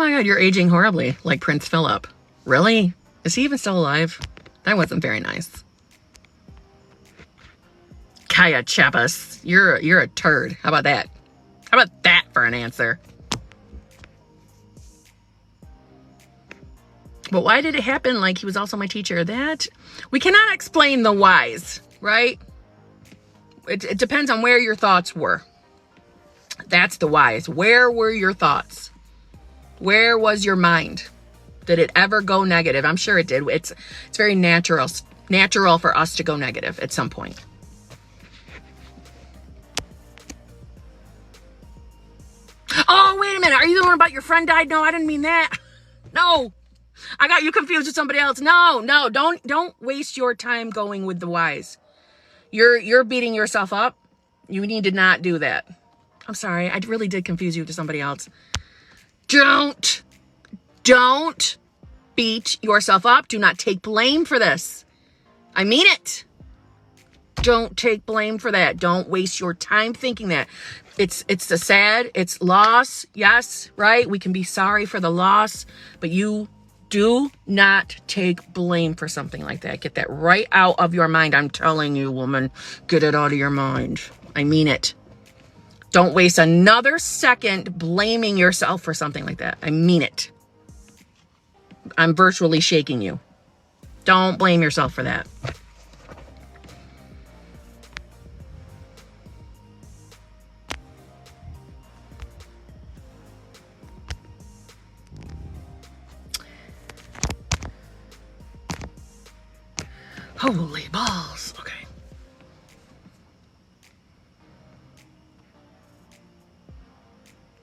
my God, you're aging horribly, like Prince Philip. Really? Is he even still alive? That wasn't very nice. Kaya Chapas, you're a turd. How about that? How about that for an answer? But why did it happen? Like, he was also my teacher. That, we cannot explain the whys, right? It depends on where your thoughts were. That's the whys. Where were your thoughts? Where was your mind? Did it ever go negative? I'm sure it did. It's very natural for us to go negative at some point. Oh, wait a minute. Are you the one about your friend died? No, I didn't mean that. No. I got you confused with somebody else. No, don't waste your time going with the whys. You're beating yourself up. You need to not do that. I'm sorry. I really did confuse you with somebody else. Don't beat yourself up. Do not take blame for this. I mean it. Don't take blame for that. Don't waste your time thinking that. It's the sad, it's loss. Yes, right? We can be sorry for the loss, but you do not take blame for something like that. Get that right out of your mind. I'm telling you, woman, get it out of your mind. I mean it. Don't waste another second blaming yourself for something like that. I mean it. I'm virtually shaking you. Don't blame yourself for that. Holy balls. Okay.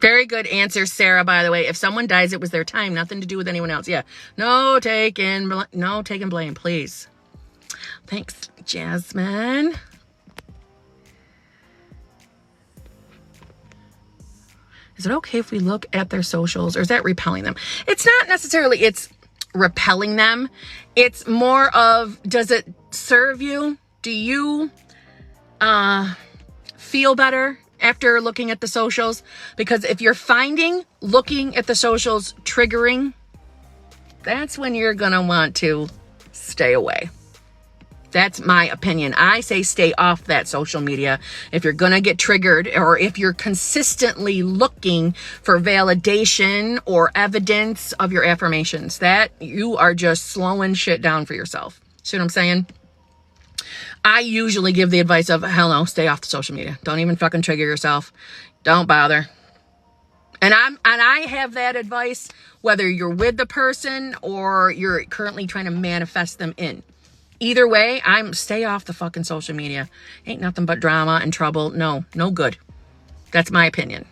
Very good answer, Sarah, by the way. If someone dies, it was their time. Nothing to do with anyone else. Yeah. No taking blame, please. Thanks, Jasmine. Is it okay if we look at their socials, or is that repelling them? It's not necessarily, it's repelling them. It's more of, does it serve you? Do you feel better after looking at the socials? Because if you're finding looking at the socials triggering, that's when you're gonna want to stay away. That's my opinion. I say stay off that social media if you're gonna get triggered, or if you're consistently looking for validation or evidence of your affirmations. That you are just slowing shit down for yourself. See what I'm saying? I usually give the advice of, hell no, stay off the social media. Don't even fucking trigger yourself. Don't bother. And I have that advice whether you're with the person or you're currently trying to manifest them in. Either way, stay off the fucking social media. Ain't nothing but drama and trouble. No good. That's my opinion.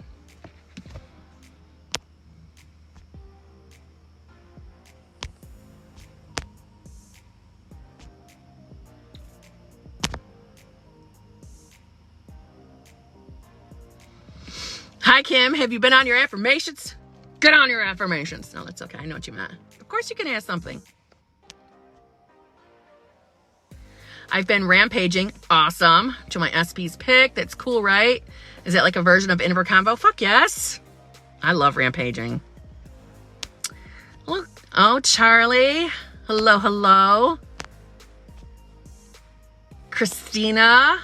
Hi, Kim. Have you been on your affirmations? Get on your affirmations. No, that's okay. I know what you meant. Of course you can ask something. I've been rampaging. Awesome. To my SP's pick. That's cool, right? Is that like a version of Inver Combo? Fuck yes. I love rampaging. Look. Oh, Charlie. Hello. Christina.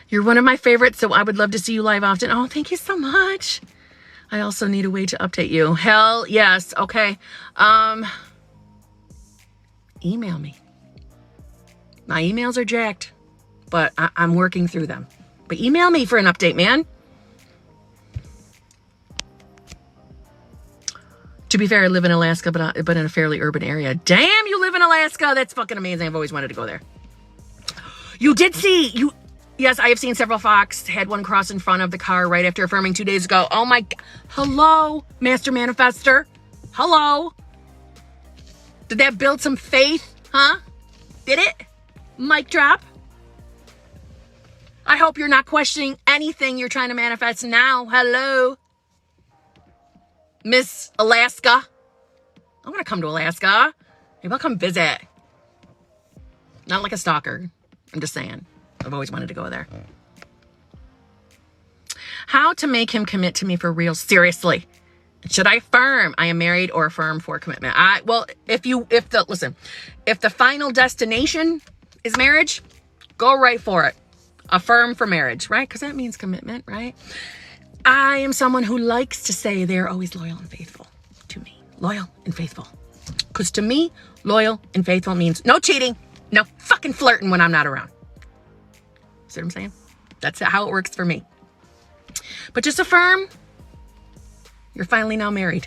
You're one of my favorites, so I would love to see you live often. Oh, thank you so much. I also need a way to update you. Hell yes. Okay. Email me. My emails are jacked, but I'm working through them. But email me for an update, man. To be fair, I live in Alaska, but in a fairly urban area. Damn, you live in Alaska. That's fucking amazing. I've always wanted to go there. You did see... Yes, I have seen several Fox. Had one cross in front of the car right after affirming 2 days ago. Oh my... Hello, Master Manifester. Hello. Did that build some faith? Huh? Did it? Mic drop. I hope you're not questioning anything you're trying to manifest now. Hello. Miss Alaska. I want to come to Alaska. Maybe I'll come visit. Not like a stalker. I'm just saying. I've always wanted to go there. How to make him commit to me for real? Seriously. Should I affirm I am married or affirm for commitment? If the final destination is marriage, go right for it. Affirm for marriage, right? Because that means commitment, right? I am someone who likes to say they're always loyal and faithful to me. Loyal and faithful. Because to me, loyal and faithful means no cheating, no fucking flirting when I'm not around. See what I'm saying? That's how it works for me. But just affirm you're finally now married.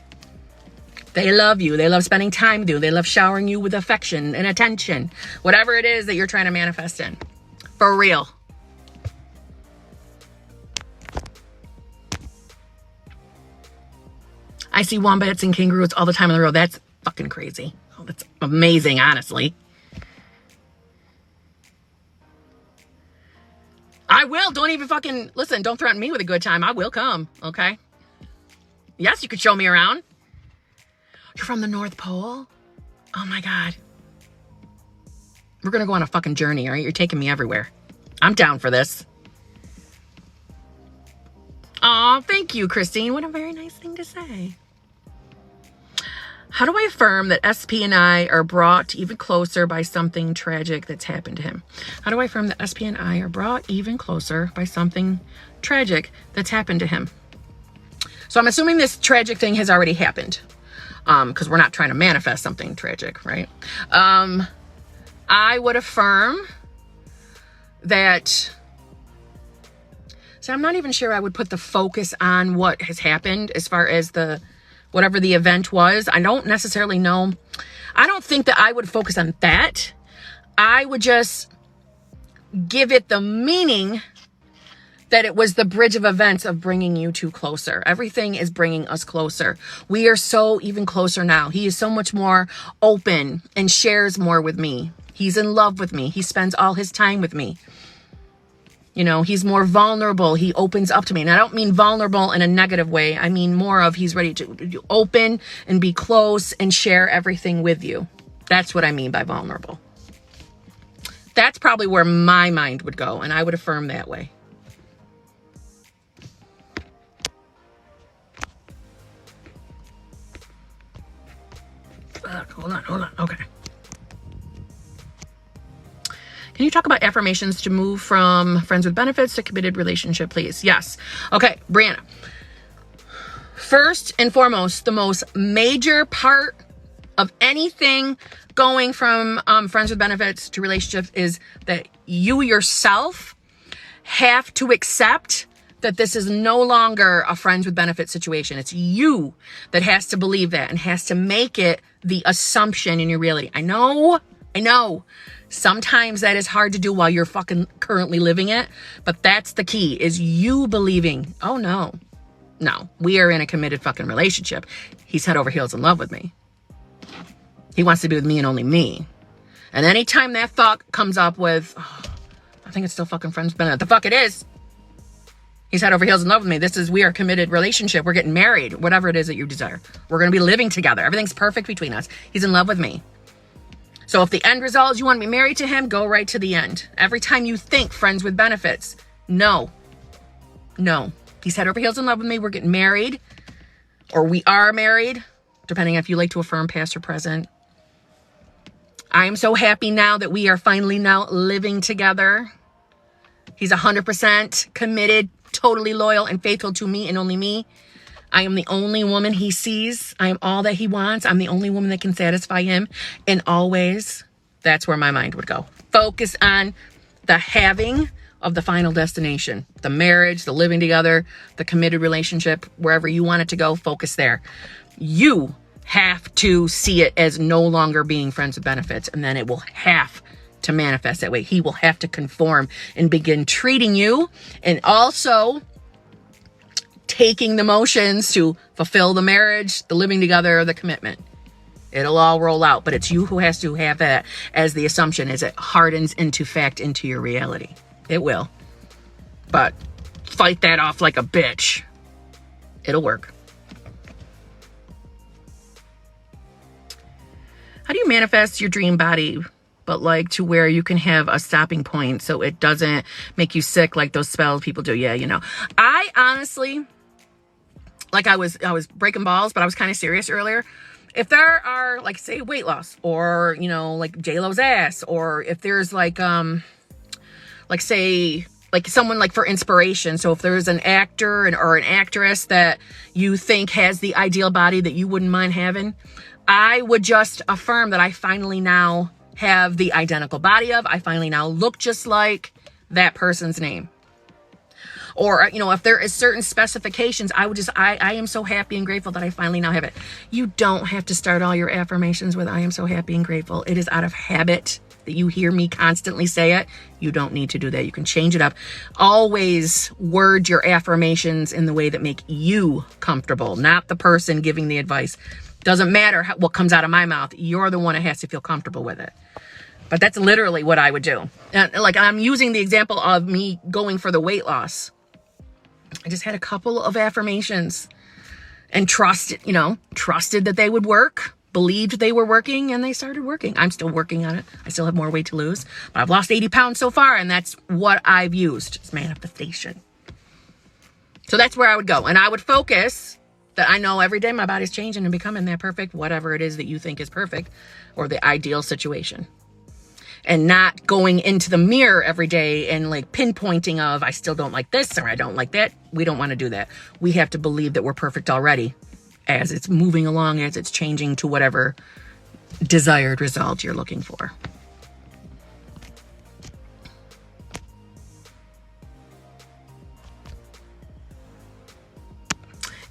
They love you. They love spending time with you. They love showering you with affection and attention. Whatever it is that you're trying to manifest in. For real. I see wombats and kangaroos all the time on the road. That's fucking crazy. Oh, that's amazing, honestly. I will. Don't even fucking listen. Don't threaten me with a good time. I will come. Okay. Yes, you could show me around. You're from the North Pole? Oh my God. We're going to go on a fucking journey, all right? You're taking me everywhere. I'm down for this. Aw, thank you, Christine. What a very nice thing to say. How do I affirm that SP and I are brought even closer by something tragic that's happened to him? How do I affirm that SP and I are brought even closer by something tragic that's happened to him? So I'm assuming this tragic thing has already happened. Because we're not trying to manifest something tragic, right? I would affirm that... So I'm not even sure I would put the focus on what has happened as far as whatever the event was. I don't necessarily know. I don't think that I would focus on that. I would just give it the meaning that it was the bridge of events of bringing you two closer. Everything is bringing us closer. We are so even closer now. He is so much more open and shares more with me. He's in love with me. He spends all his time with me. You know, he's more vulnerable. He opens up to me. And I don't mean vulnerable in a negative way. I mean more of he's ready to open and be close and share everything with you. That's what I mean by vulnerable. That's probably where my mind would go. And I would affirm that way. Hold on. Okay. Can you talk about affirmations to move from friends with benefits to committed relationship, please? Yes. Okay, Brianna. First and foremost, the most major part of anything going from friends with benefits to relationships is that you yourself have to accept that this is no longer a friends with benefits situation. It's you that has to believe that and has to make it the assumption in your reality. I know. Sometimes that is hard to do while you're fucking currently living it, but that's the key, is you believing, oh no, we are in a committed fucking relationship. He's head over heels in love with me. He wants to be with me and only me. And anytime that thought comes up with, I think it's still fucking friends with benefits. The fuck it is. He's head over heels in love with me. We are a committed relationship. We're getting married, whatever it is that you desire. We're going to be living together. Everything's perfect between us. He's in love with me. So if the end result is you want to be married to him, go right to the end. Every time you think friends with benefits, no. He's head over heels in love with me. We're getting married, or we are married, depending on if you like to affirm past or present. I am so happy now that we are finally now living together. He's 100% committed, totally loyal and faithful to me and only me. I am the only woman he sees. I am all that he wants. I'm the only woman that can satisfy him in all ways. That's where my mind would go. Focus on the having of the final destination, the marriage, the living together, the committed relationship, wherever you want it to go, focus there. You have to see it as no longer being friends with benefits, and then it will have to manifest that way. He will have to conform and begin treating you, and also taking the motions to fulfill the marriage, the living together, the commitment. It'll all roll out, but it's you who has to have that as the assumption as it hardens into fact, into your reality. It will. But fight that off like a bitch. It'll work. How do you manifest your dream body but like to where you can have a stopping point so it doesn't make you sick like those spells people do. Yeah, you know. I honestly, like I was breaking balls, but I was kind of serious earlier. If there are, like, say, weight loss, or, you know, like J-Lo's ass, or if there's like say, like someone like for inspiration. So if there's an actor or an actress that you think has the ideal body that you wouldn't mind having, I would just affirm that I finally now have the identical body of, I finally now look just like that person's name. Or, you know, if there is certain specifications, I would just, I am so happy and grateful that I finally now have it. You don't have to start all your affirmations with I am so happy and grateful. It is out of habit that you hear me constantly say it. You don't need to do that. You can change it up. Always word your affirmations in the way that make you comfortable, not the person giving the advice. Doesn't matter what comes out of my mouth. You're the one that has to feel comfortable with it. But that's literally what I would do. And like, I'm using the example of me going for the weight loss. I just had a couple of affirmations and trusted that they would work, believed they were working, and they started working. I'm still working on it. I still have more weight to lose, but I've lost 80 pounds so far, and that's what I've used. It's manifestation. So that's where I would go. And I would focus that I know every day my body's changing and becoming that perfect, whatever it is that you think is perfect or the ideal situation. And not going into the mirror every day and like pinpointing of, I still don't like this or I don't like that. We don't want to do that. We have to believe that we're perfect already as it's moving along, as it's changing to whatever desired result you're looking for.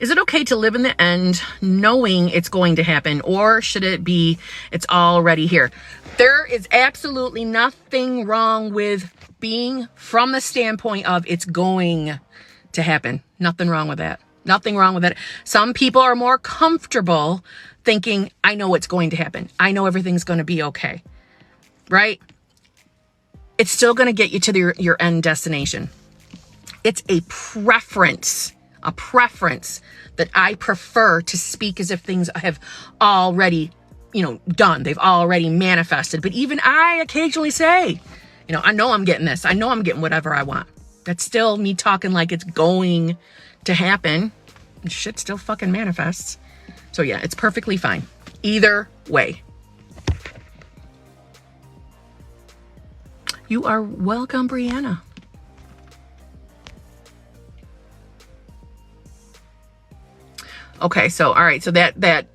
Is it okay to live in the end knowing it's going to happen, or should it be it's already here? There is absolutely nothing wrong with being from the standpoint of it's going to happen. Nothing wrong with that. Nothing wrong with it. Some people are more comfortable thinking, I know it's going to happen. I know everything's going to be okay. Right? It's still going to get you to your end destination. It's a preference that I prefer to speak as if things have already, done. They've already manifested. But even I occasionally say, I know I'm getting this. I know I'm getting whatever I want. That's still me talking like it's going to happen. And shit still fucking manifests. So yeah, it's perfectly fine. Either way. You are welcome, Brianna. Okay, so, all right, so that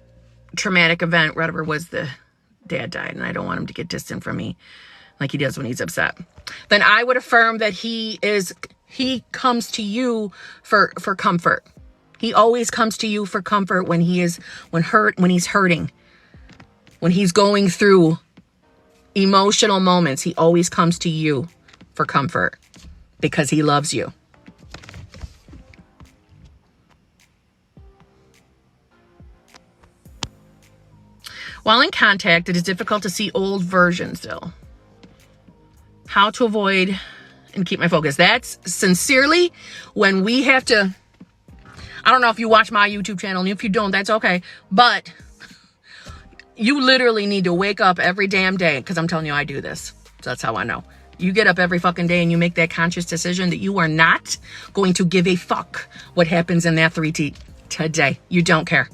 traumatic event, whatever, was the dad died, and I don't want him to get distant from me like he does when he's upset. Then I would affirm that he comes to you for comfort. He always comes to you for comfort when he's hurting, when he's going through emotional moments. He always comes to you for comfort because he loves you. While in contact, it is difficult to see old versions still. How to avoid and keep my focus. That's sincerely when we have to, I don't know if you watch my YouTube channel, and if you don't, that's okay. But you literally need to wake up every damn day, because I'm telling you, I do this. So that's how I know. You get up every fucking day and you make that conscious decision that you are not going to give a fuck what happens in that 3T today. You don't care.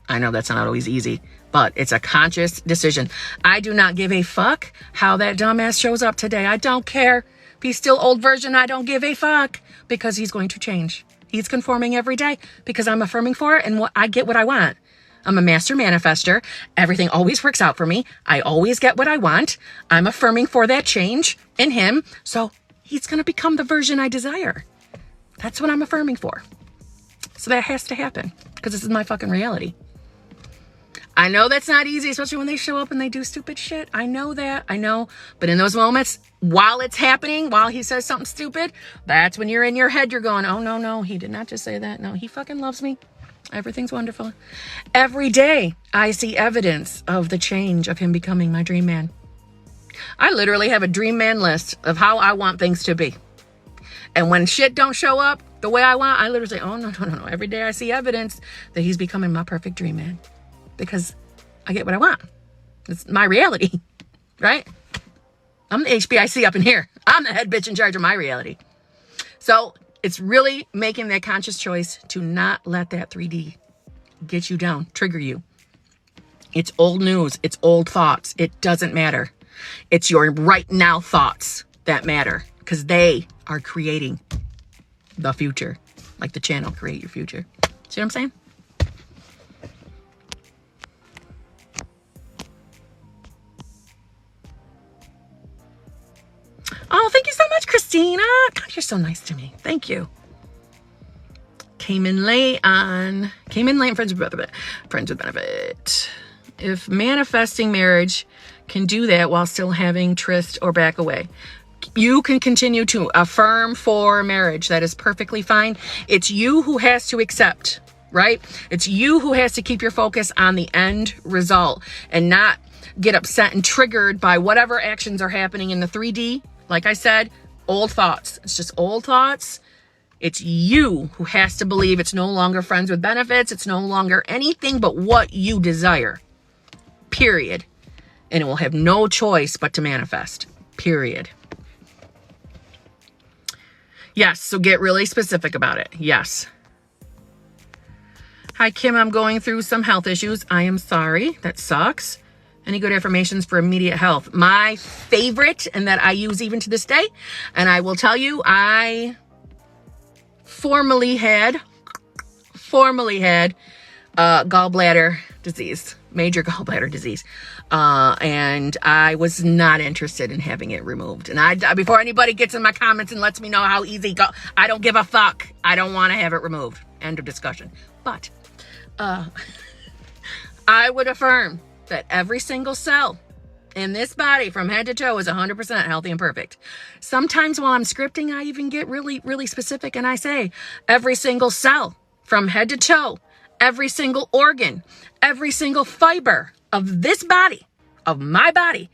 I know that's not always easy, but it's a conscious decision. I do not give a fuck how that dumbass shows up today. I don't care. If he's still old version, I don't give a fuck, because he's going to change. He's conforming every day because I'm affirming for it, and I get what I want. I'm a master manifester. Everything always works out for me. I always get what I want. I'm affirming for that change in him. So he's going to become the version I desire. That's what I'm affirming for. So that has to happen, because this is my fucking reality. I know that's not easy, especially when they show up and they do stupid shit. I know that. I know. But in those moments, while it's happening, while he says something stupid, that's when you're in your head, you're going, oh, no, he did not just say that. No, he fucking loves me. Everything's wonderful. Every day, I see evidence of the change of him becoming my dream man. I literally have a dream man list of how I want things to be. And when shit don't show up the way I want, I literally say, oh, no. Every day I see evidence that he's becoming my perfect dream man. Because I get what I want. It's my reality, right? I'm the HBIC up in here. I'm the head bitch in charge of my reality. So it's really making that conscious choice to not let that 3D get you down, trigger you. It's old news. It's old thoughts. It doesn't matter. It's your right now thoughts that matter, because they are creating the future. Like the channel, Create Your Future. See what I'm saying? Oh, thank you so much, Christina. God, you're so nice to me. Thank you. Came in late, friends with benefit. If manifesting marriage can do that while still having tryst or back away, you can continue to affirm for marriage. That is perfectly fine. It's you who has to accept, right? It's you who has to keep your focus on the end result and not get upset and triggered by whatever actions are happening in the 3D. Like I said, old thoughts. It's just old thoughts. It's you who has to believe it's no longer friends with benefits. It's no longer anything but what you desire. Period. And it will have no choice but to manifest. Period. Yes, so get really specific about it. Yes. Hi, Kim, I'm going through some health issues. I am sorry. That sucks. Any good affirmations for immediate health? My favorite, and that I use even to this day, and I will tell you, I formerly had gallbladder disease, major gallbladder disease. And I was not interested in having it removed. And before anybody gets in my comments and lets me know how easy I don't give a fuck. I don't want to have it removed. End of discussion. But, I would affirm that every single cell in this body from head to toe is 100% healthy and perfect. Sometimes while I'm scripting, I even get really, really specific and I say every single cell from head to toe, every single organ, every single fiber of this body, of my body,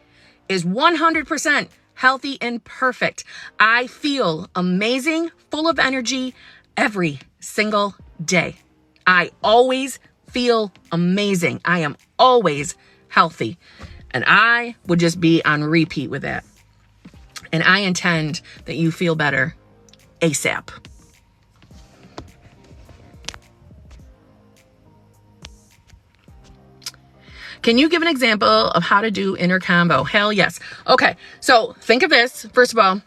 is 100% healthy and perfect. I feel amazing, full of energy every single day. I always feel amazing. I am always healthy. And I would just be on repeat with that. And I intend that you feel better ASAP. Can you give an example of how to do inner combo? Hell yes. Okay, so think of this. First of all,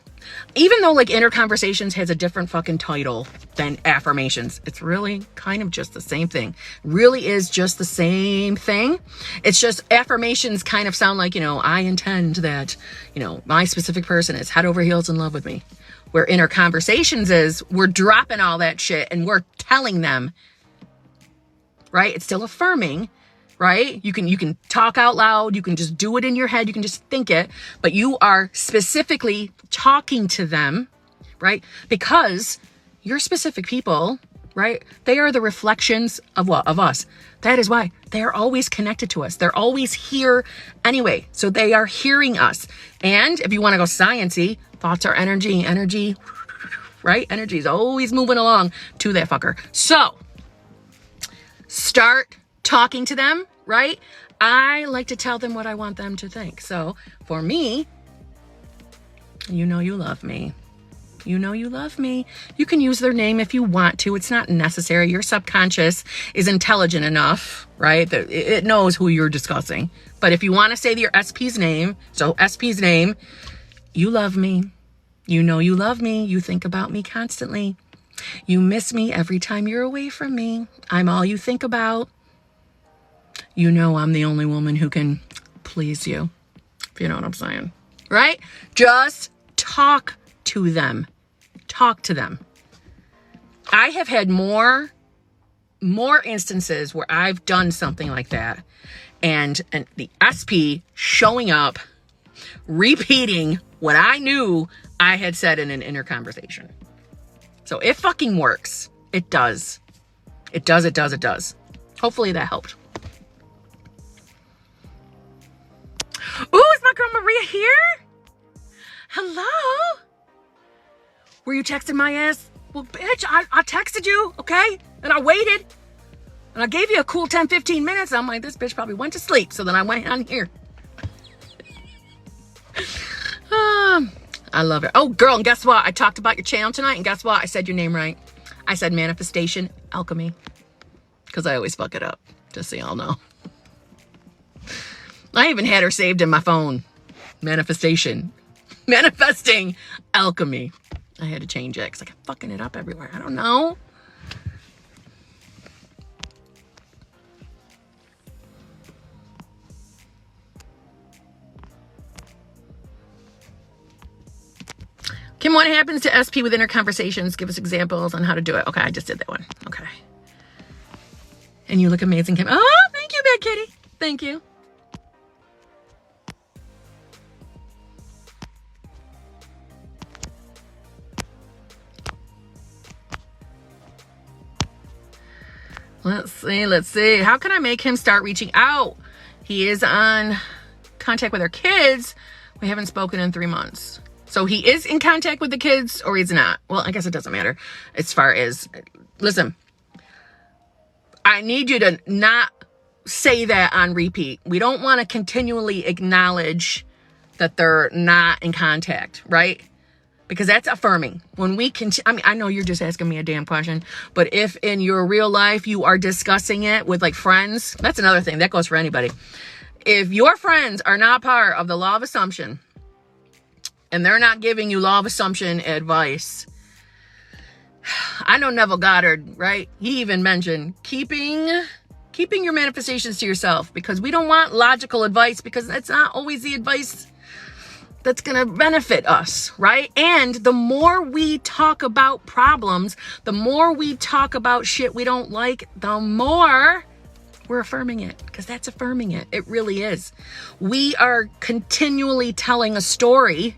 even though like inner conversations has a different fucking title than affirmations, it's really kind of just the same thing. Really is just the same thing. It's just affirmations kind of sound like, I intend that, my specific person is head over heels in love with me. Where inner conversations is we're dropping all that shit and we're telling them, right? It's still affirming. Right? You can talk out loud. You can just do it in your head. You can just think it, but you are specifically talking to them, right? Because your specific people, right? They are the reflections of what? Of us. That is why they are always connected to us. They're always here anyway. So they are hearing us. And if you want to go science-y, thoughts are energy, right? Energy is always moving along to that fucker. So start talking to them, right? I like to tell them what I want them to think. So for me, you love me. You love me. You can use their name if you want to. It's not necessary. Your subconscious is intelligent enough, right? That it knows who you're discussing. But if you want to say your SP's name, so SP's name, you love me. You love me. You think about me constantly. You miss me every time you're away from me. I'm all you think about. I'm the only woman who can please you, if you know what I'm saying, right? Just talk to them. Talk to them. I have had more instances where I've done something like that and the SP showing up, repeating what I knew I had said in an inner conversation. So it fucking works. It does. It does. Hopefully that helped. Ooh, is my girl Maria here? Hello? Were you texting my ass? Well, bitch, I texted you, okay? And I waited. And I gave you a cool 10, 15 minutes. I'm like, this bitch probably went to sleep. So then I went on here. I love it. Oh, girl, and guess what? I talked about your channel tonight, and guess what? I said your name right. I said Manifestation Alchemy, because I always fuck it up, just so y'all know. I even had her saved in my phone. Manifesting Alchemy. I had to change it, because I kept fucking it up everywhere. I don't know. Kim, what happens to SP within her conversations? Give us examples on how to do it. Okay, I just did that one. Okay. And you look amazing, Kim. Oh, thank you, Bad Kitty. Thank you. Let's see. How can I make him start reaching out? He is on contact with our kids. We haven't spoken in 3 months. So he is in contact with the kids or he's not. Well, I guess it doesn't matter as far as, listen, I need you to not say that on repeat. We don't want to continually acknowledge that they're not in contact, right? Because that's affirming. When we I know you're just asking me a damn question, but if in your real life you are discussing it with like friends, that's another thing. That goes for anybody. If your friends are not part of the law of assumption, and they're not giving you law of assumption advice. I know Neville Goddard, right? He even mentioned keeping your manifestations to yourself, because we don't want logical advice, because that's not always the advice that's going to benefit us, right? And the more we talk about problems, the more we talk about shit we don't like, the more we're affirming it, because that's affirming it. It really is. We are continually telling a story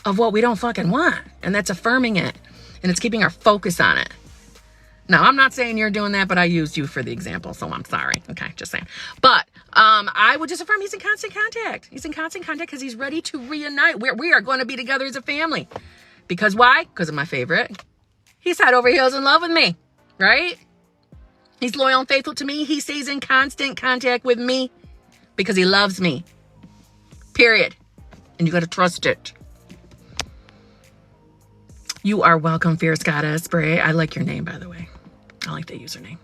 of what we don't fucking want. And that's affirming it. And it's keeping our focus on it. Now, I'm not saying you're doing that, but I used you for the example, so I'm sorry. Okay, just saying. But I would just affirm he's in constant contact. He's in constant contact because he's ready to reunite. We are going to be together as a family. Because why? Because of my favorite. He's head over heels in love with me, right? He's loyal and faithful to me. He stays in constant contact with me because he loves me. Period. And you got to trust it. You are welcome, Fierce Goddess Bray. I like your name, by the way. I like the username.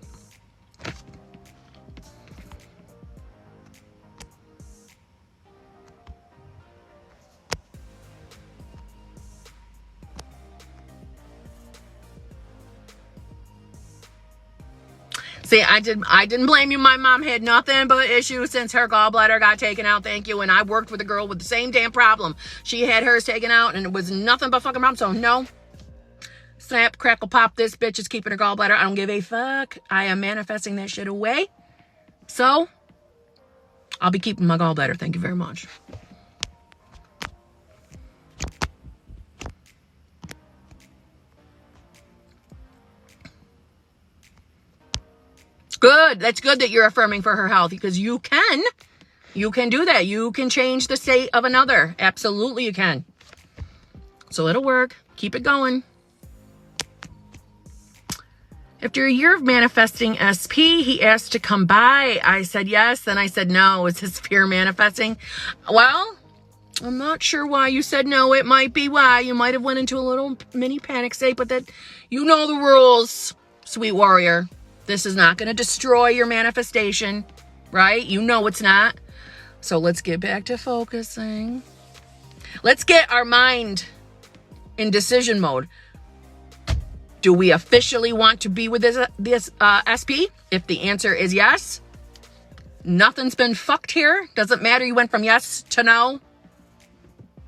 See, I didn't blame you. My mom had nothing but issues since her gallbladder got taken out. Thank you. And I worked with a girl with the same damn problem. She had hers taken out and it was nothing but fucking problem. So no. Snap, crackle, pop, this bitch is keeping her gallbladder. I don't give a fuck. I am manifesting that shit away. So, I'll be keeping my gallbladder. Thank you very much. Good. That's good that you're affirming for her health, because you can do that. You can change the state of another. Absolutely you can. So it'll work. Keep it going. After a year of manifesting SP, he asked to come by. I said yes, then I said no. Is his fear manifesting? Well, I'm not sure why you said no. It might be why. You might have went into a little mini panic state, but that you know the rules, sweet warrior. This is not going to destroy your manifestation, right? You know it's not. So let's get back to focusing. Let's get our mind in decision mode. Do we officially want to be with this SP? If the answer is yes, nothing's been fucked here. Doesn't matter. You went from yes to no.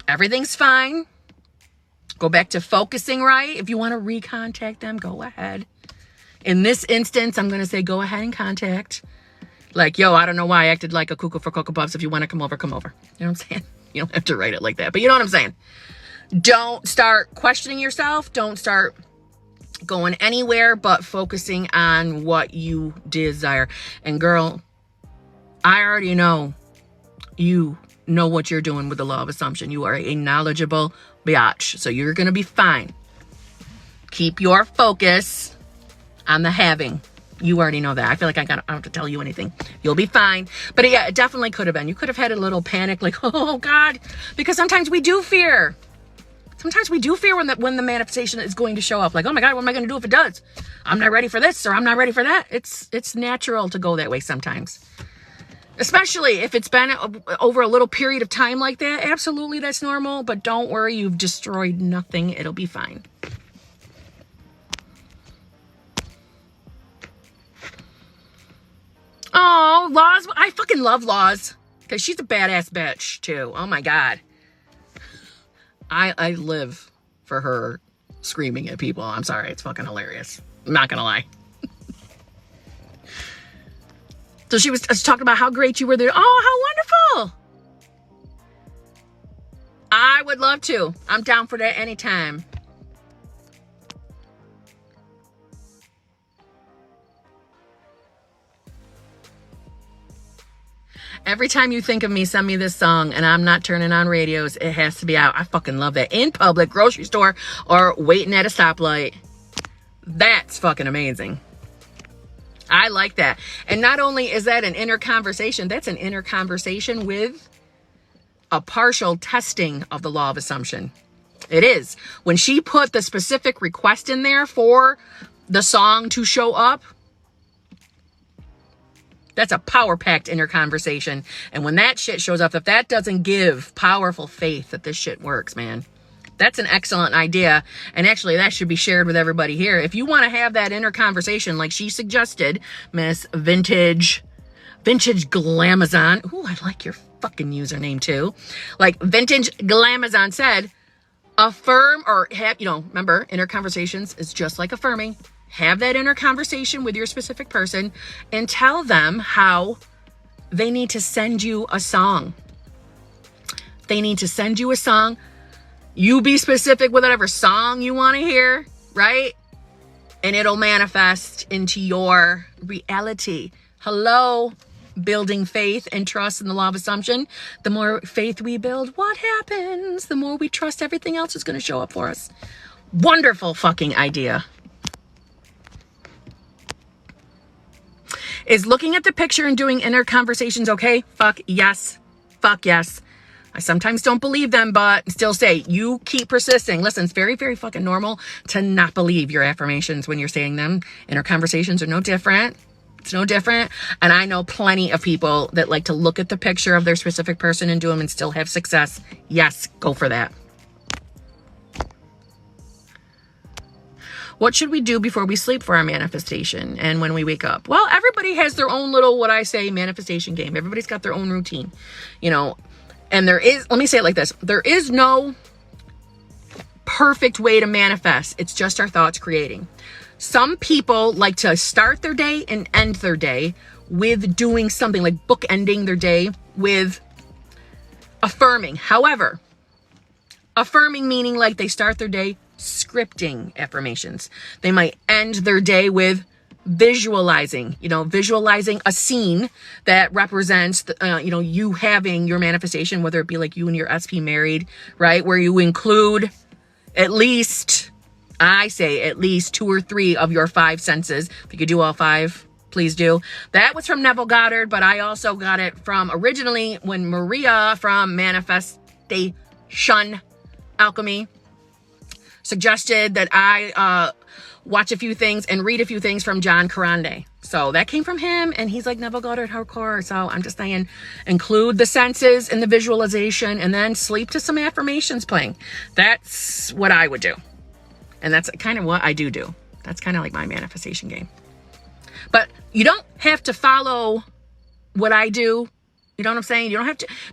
Everything's fine. Go back to focusing, right? If you want to recontact them, go ahead. In this instance, I'm going to say go ahead and contact. Like, yo, I don't know why I acted like a cuckoo for Cocoa Puffs. If you want to come over, come over. You know what I'm saying? You don't have to write it like that, but you know what I'm saying? Don't start questioning yourself. Don't start going anywhere but focusing on what you desire. And girl, I already know you know what you're doing with the law of assumption. You are a knowledgeable biatch. So you're going to be fine. Keep your focus on the having. You already know that. I feel like I don't have to tell you anything. You'll be fine. But yeah, it definitely could have been. You could have had a little panic like, oh God, because sometimes we do fear. Sometimes we do fear when the manifestation is going to show up. Like, oh my God, what am I going to do if it does? I'm not ready for this, or I'm not ready for that. It's natural to go that way sometimes. Especially if it's been over a little period of time like that. Absolutely, that's normal. But don't worry, you've destroyed nothing. It'll be fine. Oh, Laws. I fucking love Laws. Because she's a badass bitch, too. Oh, my God. I live for her screaming at people. I'm sorry. It's fucking hilarious. I'm not going to lie. So she was talking about how great you were there. Oh, how wonderful. I would love to. I'm down for that anytime. Every time you think of me, send me this song, and I'm not turning on radios. It has to be out. I fucking love that. In public, grocery store, or waiting at a stoplight. That's fucking amazing. I like that. And not only is that an inner conversation, that's an inner conversation with a partial testing of the law of assumption. It is. When she put the specific request in there for the song to show up, that's a power-packed inner conversation. And when that shit shows up, if that doesn't give powerful faith that this shit works, man, that's an excellent idea. And actually, that should be shared with everybody here. If you want to have that inner conversation like she suggested, Miss Vintage Glamazon. Ooh, I like your fucking username too. Like Vintage Glamazon said, affirm or have, remember, inner conversations is just like affirming. Have that inner conversation with your specific person and tell them how they need to send you a song. They need to send you a song. You be specific with whatever song you want to hear, right? And it'll manifest into your reality. Hello, building faith and trust in the law of assumption. The more faith we build, what happens? The more we trust everything else is going to show up for us. Wonderful fucking idea. Is looking at the picture and doing inner conversations okay? Fuck yes. Fuck yes. I sometimes don't believe them, but still say, you keep persisting. Listen, it's very, very fucking normal to not believe your affirmations when you're saying them. Inner conversations are no different. It's no different. And I know plenty of people that like to look at the picture of their specific person and do them and still have success. Yes, go for that. What should we do before we sleep for our manifestation and when we wake up? Well, everybody has their own little, what I say, manifestation game. Everybody's got their own routine, and there is, let me say it like this. There is no perfect way to manifest. It's just our thoughts creating. Some people like to start their day and end their day with doing something like bookending their day with affirming. However, affirming meaning like they start their day scripting affirmations. They might end their day with visualizing a scene that represents, you having your manifestation, whether it be like you and your SP married, right? Where you include at least 2 or 3 of your 5 senses. If you could do all 5, please do. That was from Neville Goddard, but I also got it from originally when Maria from Manifestation Alchemy suggested that I watch a few things and read a few things from John Karande. So that came from him, and he's like Neville Goddard hardcore. So I'm just saying, include the senses in the visualization and then sleep to some affirmations playing. That's what I would do. And that's kind of what I do. That's kind of like my manifestation game. But you don't have to follow what I do. You know what I'm saying?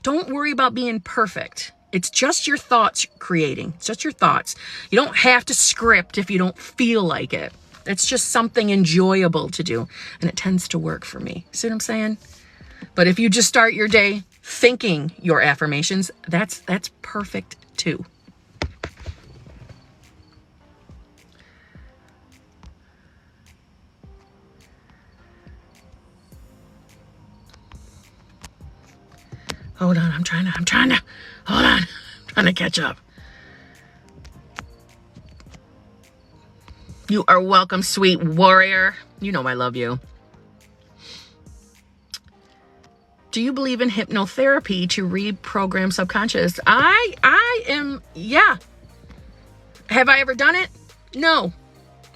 Don't worry about being perfect. It's just your thoughts creating. It's just your thoughts. You don't have to script if you don't feel like it. It's just something enjoyable to do. And it tends to work for me. See what I'm saying? But if you just start your day thinking your affirmations, that's perfect too. Hold on, I'm trying to, hold on. I'm trying to catch up. You are welcome, sweet warrior. You know I love you. Do you believe in hypnotherapy to reprogram subconscious? I am, yeah. Have I ever done it? No,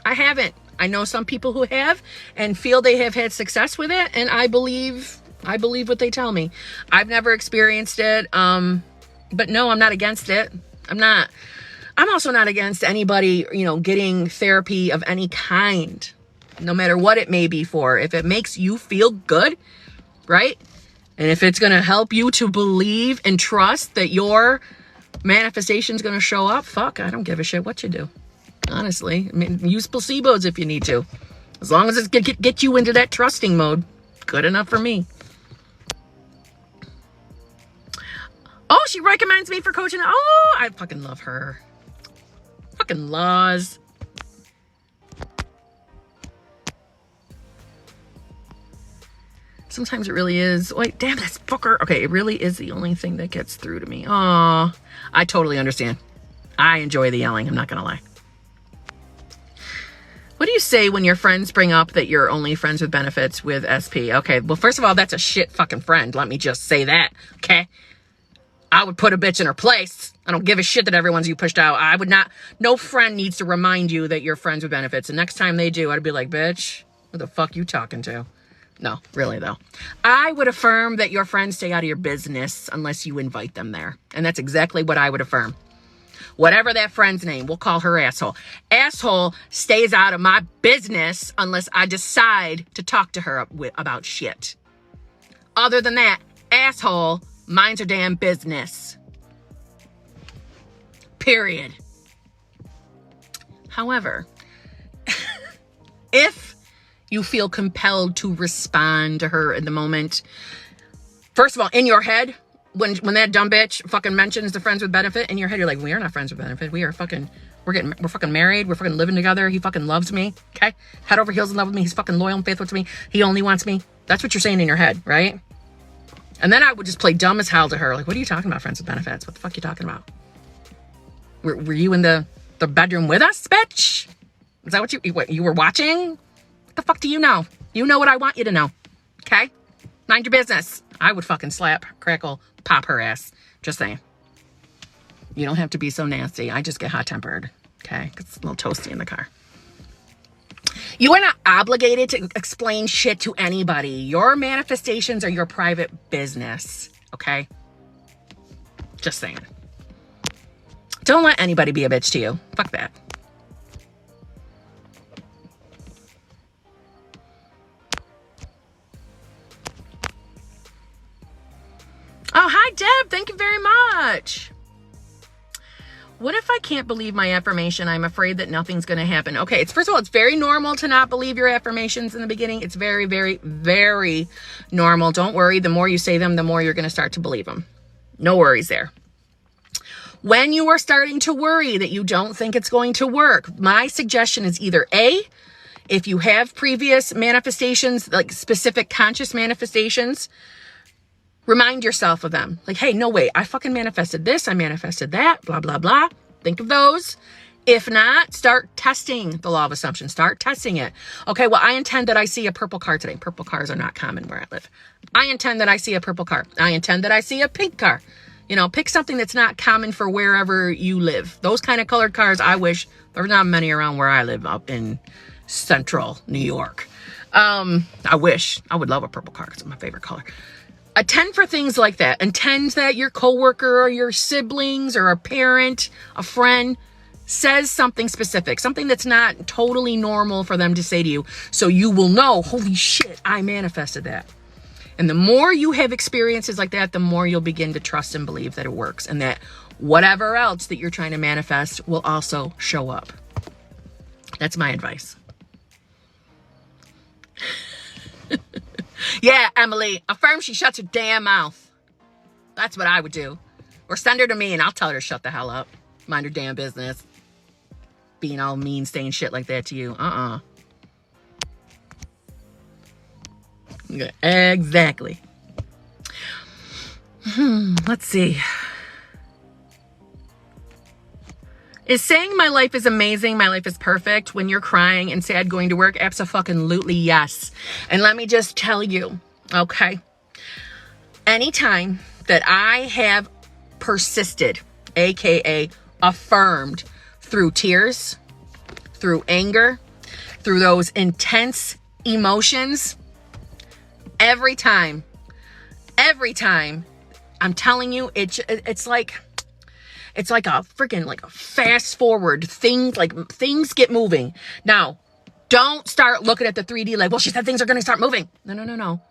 I haven't. I know some people who have and feel they have had success with it, and I believe what they tell me. I've never experienced it, but no, I'm not against it. I'm also not against anybody, getting therapy of any kind, no matter what it may be for. If it makes you feel good, right? And if it's going to help you to believe and trust that your manifestation's going to show up, fuck, I don't give a shit what you do. Honestly, I mean, use placebos if you need to. As long as it get you into that trusting mode, good enough for me. Oh, she recommends me for coaching. Oh, I fucking love her. Fucking laws. Sometimes it really is. Wait, damn, that's fucker. Okay, it really is the only thing that gets through to me. Oh, I totally understand. I enjoy the yelling. I'm not going to lie. What do you say when your friends bring up that you're only friends with benefits with SP? Okay, well, first of all, that's a shit fucking friend. Let me just say that, okay? I would put a bitch in her place. I don't give a shit that everyone's you pushed out. I would not. No friend needs to remind you that you're friends with benefits. And next time they do, I'd be like, bitch, who the fuck you talking to? No, really though. I would affirm that your friends stay out of your business unless you invite them there. And that's exactly what I would affirm. Whatever that friend's name, we'll call her asshole. Asshole stays out of my business unless I decide to talk to her about shit. Other than that, asshole minds her damn business. Period. However, if you feel compelled to respond to her in the moment, first of all, in your head, when that dumb bitch fucking mentions the friends with benefit, in your head, you're like, we are not friends with benefit. We're fucking married. We're fucking living together. He fucking loves me. Okay. Head over heels in love with me. He's fucking loyal and faithful to me. He only wants me. That's what you're saying in your head, right? And then I would just play dumb as hell to her. Like, what are you talking about, friends with benefits? What the fuck are you talking about? Were you in the bedroom with us, bitch? Is that what you were watching? What the fuck do you know? You know what I want you to know. Okay? Mind your business. I would fucking slap, crackle, pop her ass. Just saying. You don't have to be so nasty. I just get hot-tempered. Okay? It's a little toasty in the car. You are not obligated to explain shit to anybody. Your manifestations are your private business. Okay? Just saying. Don't let anybody be a bitch to you. Fuck that. Oh, hi, Deb. Thank you very much. What if I can't believe my affirmation? I'm afraid that nothing's going to happen. Okay, first of all, it's very normal to not believe your affirmations in the beginning. It's very, very, very normal. Don't worry. The more you say them, the more you're going to start to believe them. No worries there. When you are starting to worry that you don't think it's going to work, my suggestion is either A, if you have previous manifestations, like specific conscious manifestations, remind yourself of them. Like, hey, no way, I fucking manifested this, I manifested that, blah, blah, blah. Think of those. If not, start testing the law of assumption. Start testing it. Okay, well, I intend that I see a purple car today. Purple cars are not common where I live. I intend that I see a purple car. I intend that I see a pink car. Pick something that's not common for wherever you live. Those kind of colored cars, I wish there's not many around where I live up in central New York. I wish. I would love a purple car because it's my favorite color. Attend for things like that. Intend that your coworker or your siblings or a parent, a friend says something specific, something that's not totally normal for them to say to you. So you will know, holy shit, I manifested that. And the more you have experiences like that, the more you'll begin to trust and believe that it works and that whatever else that you're trying to manifest will also show up. That's my advice. Yeah, Emily, affirm she shuts her damn mouth. That's what I would do. Or send her to me and I'll tell her to shut the hell up. Mind her damn business. Being all mean, saying shit like that to you. Exactly. Let's see. Is saying my life is amazing, my life is perfect when you're crying and sad going to work? Abso-fucking-lutely yes. And let me just tell you, okay? Anytime that I have persisted, aka affirmed, through tears, through anger, through those intense emotions. Every time, I'm telling you, it's like a freaking like a fast forward thing. Like things get moving. Now, don't start looking at the 3D like, well, she said things are going to start moving. No.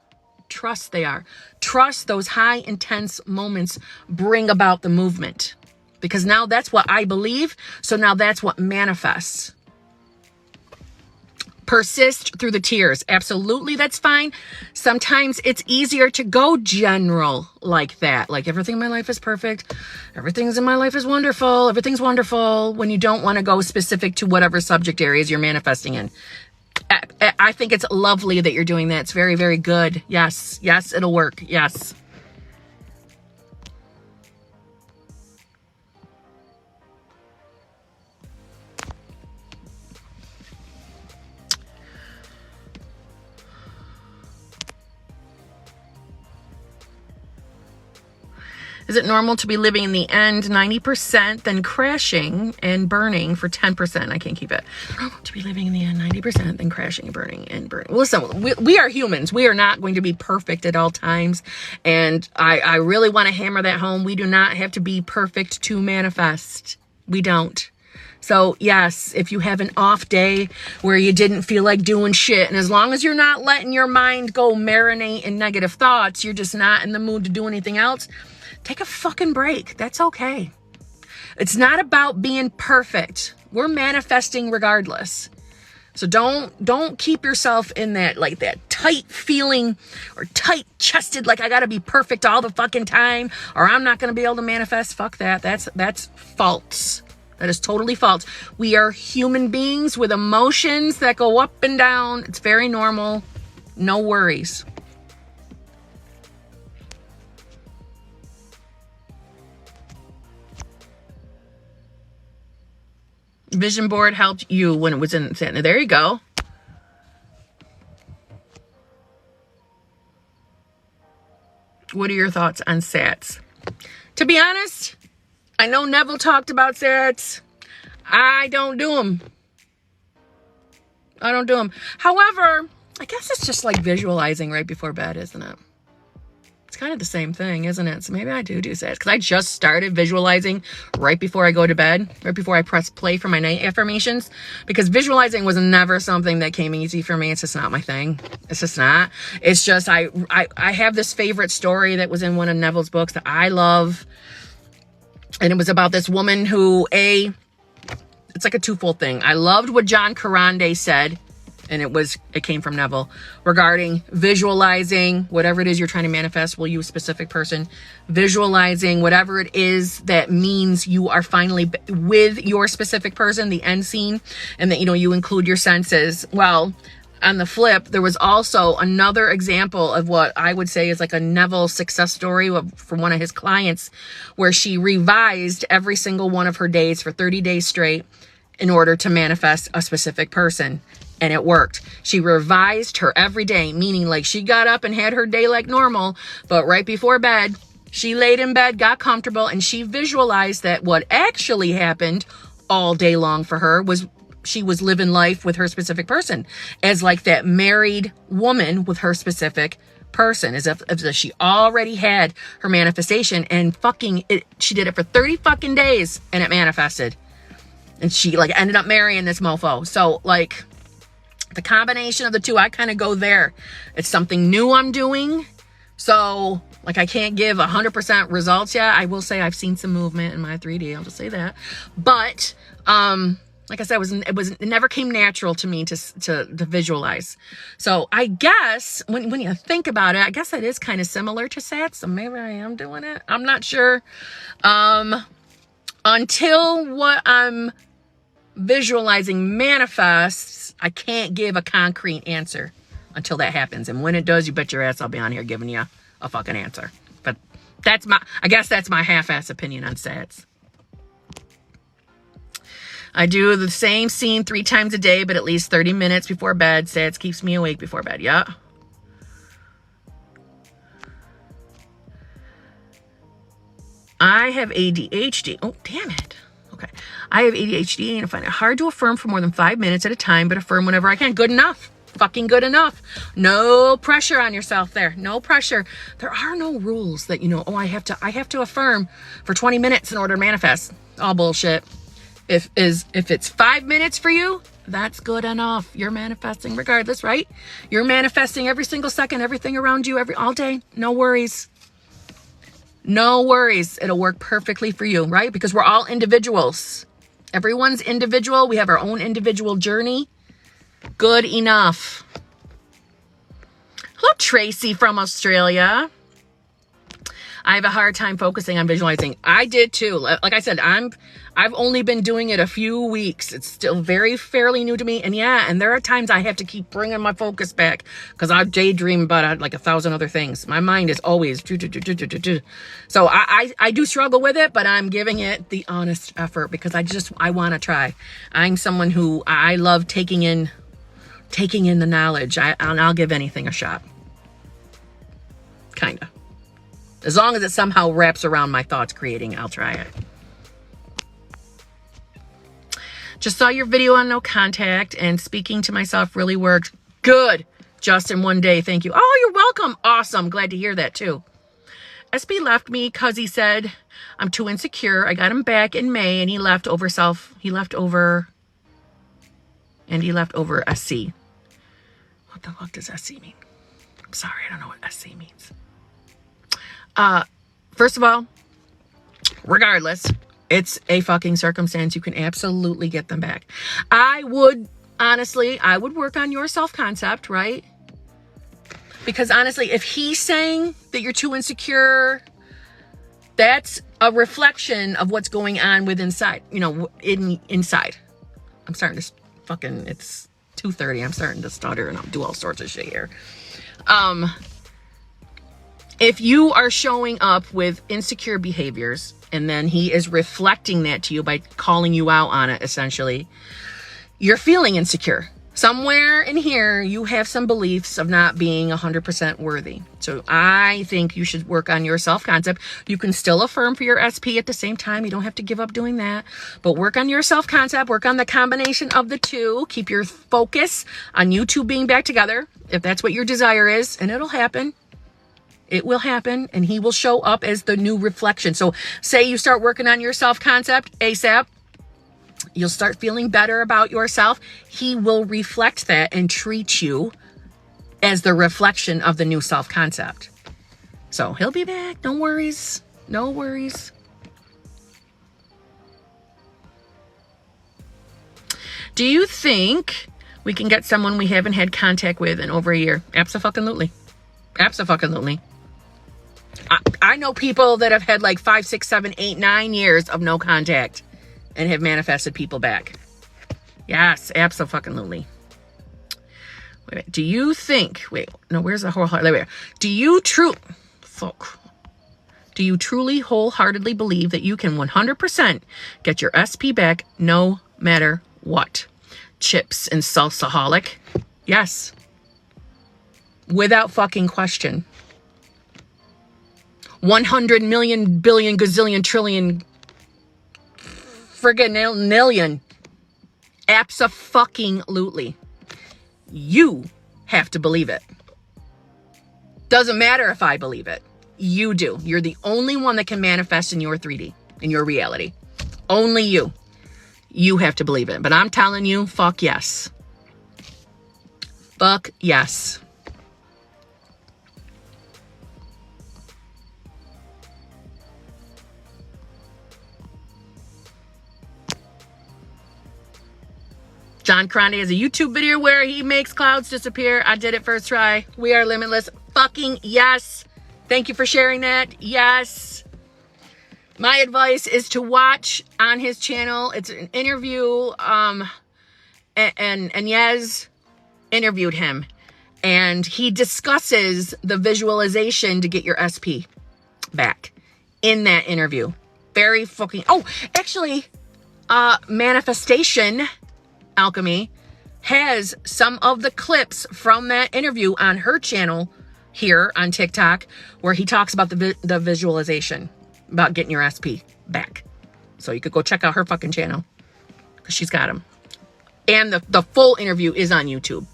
Trust they are. Trust those high intense moments bring about the movement, because now that's what I believe. So now that's what manifests. Persist through the tears. Absolutely, that's fine. Sometimes it's easier to go general like that. Like everything in my life is perfect. Everything's in my life is wonderful. Everything's wonderful, when you don't want to go specific to whatever subject areas you're manifesting in. I think it's lovely that you're doing that. It's very, very good. Yes, it'll work. Yes. Is it normal to be living in the end 90%, then crashing and burning for 10%? I can't keep it. To be living in the end 90%, then crashing and burning. Listen, we are humans. We are not going to be perfect at all times. And I really want to hammer that home. We do not have to be perfect to manifest. We don't. So yes, if you have an off day where you didn't feel like doing shit, and as long as you're not letting your mind go marinate in negative thoughts, you're just not in the mood to do anything else, take a fucking break. That's okay. It's not about being perfect. We're manifesting regardless. So don't keep yourself in that, like that tight feeling or tight chested, like I gotta be perfect all the fucking time or I'm not gonna be able to manifest. Fuck that. That's false. That is totally false. We are human beings with emotions that go up and down. It's very normal. No worries. Vision board helped you when it was in Santa. There you go. What are your thoughts on SATs? To be honest, I know Neville talked about SATs. I don't do them. However, I guess it's just like visualizing right before bed, isn't it? It's kind of the same thing, isn't it? So maybe I do SATs, because I just started visualizing right before I go to bed, right before I press play for my night affirmations, because visualizing was never something that came easy for me. It's just not my thing. It's just not. It's just I have this favorite story that was in one of Neville's books that I love, and it was about this woman who it's like a twofold thing. I loved what John Karande said, and it came from Neville, regarding visualizing whatever it is you're trying to manifest. We'll use a specific person. Visualizing whatever it is that means you are finally with your specific person, the end scene, and that, you include your senses. Well, on the flip, there was also another example of what I would say is like a Neville success story from one of his clients, where she revised every single one of her days for 30 days straight in order to manifest a specific person. And it worked. She revised her every day, meaning like she got up and had her day like normal, but right before bed, she laid in bed, got comfortable, and she visualized that what actually happened all day long for her was she was living life with her specific person, as like that married woman with her specific person, as if she already had her manifestation, and she did it for 30 fucking days and it manifested. And she like ended up marrying this mofo. So like, the combination of the two, I kind of go there. It's something new I'm doing. So like I can't give 100% results yet. I will say I've seen some movement in my 3D. I'll just say that. But like I said, it never came natural to me to visualize. So I guess when you think about it, I guess it is kind of similar to SATs. So maybe I am doing it. I'm not sure. Until what I'm visualizing manifests, I can't give a concrete answer until that happens. And when it does, you bet your ass I'll be on here giving you a fucking answer. But I guess that's my half-ass opinion on SATs. I do the same scene 3 times a day, but at least 30 minutes before bed. SATs keeps me awake before bed. Yeah. I have ADHD. Oh, damn it. Okay. I have ADHD and I find it hard to affirm for more than 5 minutes at a time, but affirm whenever I can. Good enough. Fucking good enough. No pressure on yourself there. No pressure. There are no rules that, oh, I have to affirm for 20 minutes in order to manifest. All bullshit. If it's 5 minutes for you, that's good enough. You're manifesting regardless, right? You're manifesting every single second, everything around you, all day. No worries. No worries. It'll work perfectly for you, right? Because we're all individuals. Everyone's individual. We have our own individual journey. Good enough. Hello, Tracy from Australia. I have a hard time focusing on visualizing. I did too. Like I said, I've only been doing it a few weeks. It's still fairly new to me. And there are times I have to keep bringing my focus back because I daydream about like 1,000 other things. My mind is always so I do struggle with it, but I'm giving it the honest effort because I want to try. I'm someone who I love taking in the knowledge. I'll give anything a shot. Kind of. As long as it somehow wraps around my thoughts creating, I'll try it. Just saw your video on no contact and speaking to myself really worked. Good. Just in one day. Thank you. Oh, you're welcome. Awesome. Glad to hear that too. SB left me because he said I'm too insecure. I got him back in May and he left over SC. What the fuck does SC mean? I'm sorry, I don't know what SC means. First of all, regardless, it's a fucking circumstance. You can absolutely get them back. I would work on your self-concept, right? Because honestly, if he's saying that you're too insecure, that's a reflection of what's going on inside. Inside. I'm starting to it's 2:30. I'm starting to stutter and I'll do all sorts of shit here. If you are showing up with insecure behaviors and then he is reflecting that to you by calling you out on it, essentially, you're feeling insecure. Somewhere in here, you have some beliefs of not being 100% worthy. So I think you should work on your self-concept. You can still affirm for your SP at the same time. You don't have to give up doing that. But work on your self-concept. Work on the combination of the two. Keep your focus on you two being back together, if that's what your desire is, and it'll happen. It will happen, and he will show up as the new reflection. So say you start working on your self-concept ASAP. You'll start feeling better about yourself. He will reflect that and treat you as the reflection of the new self-concept. So he'll be back. No worries. No worries. Do you think we can get someone we haven't had contact with in over a year? Abso-fucking-lutely. Abso-fucking-lutely. I know people that have had like 5, 6, 7, 8, 9 years of no contact and have manifested people back. Yes, abso-fucking-lutely. Wait, do you think... Wait, no, where's the whole... There we are. Do you truly wholeheartedly believe that you can 100% get your SP back no matter what? Chips and salsaholic? Yes. Without fucking question. 100 million, billion, gazillion, trillion, friggin' million. Abso-fucking-lutely. You have to believe it. Doesn't matter if I believe it. You do. You're the only one that can manifest in your 3D, in your reality. Only you. You have to believe it. But I'm telling you, fuck yes. Fuck yes. John Grande has a YouTube video where he makes clouds disappear. I did it first try. We are limitless. Fucking yes. Thank you for sharing that. Yes. My advice is to watch on his channel. It's an interview. And Yez interviewed him. And he discusses the visualization to get your SP back in that interview. Very fucking... Oh, actually, Manifestation Alchemy has some of the clips from that interview on her channel here on TikTok where he talks about the visualization, about getting your SP back. So you could go check out her fucking channel, because she's got them. And the full interview is on YouTube.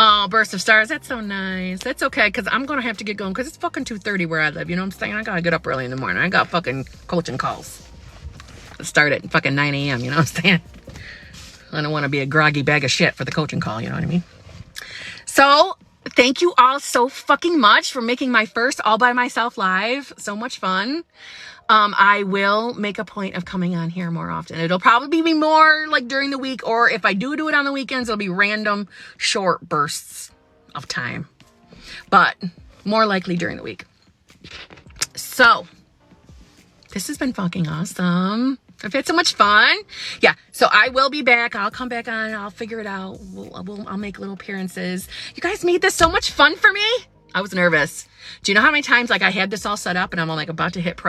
Oh, burst of stars. That's so nice. That's okay, because I'm going to have to get going, because it's fucking 2:30 where I live. You know what I'm saying? I got to get up early in the morning. I got fucking coaching calls. Start at fucking 9 a.m. You know what I'm saying? I don't want to be a groggy bag of shit for the coaching call. You know what I mean? So thank you all so fucking much for making my first all by myself live. So much fun. I will make a point of coming on here more often. It'll probably be more like during the week, or if I do it on the weekends, it'll be random short bursts of time, but more likely during the week. So this has been fucking awesome. I've had so much fun. Yeah, so I will be back. I'll come back on. I'll figure it out. I'll make little appearances. You guys made this so much fun for me. I was nervous. Do you know how many times like I had this all set up and I'm like about to hit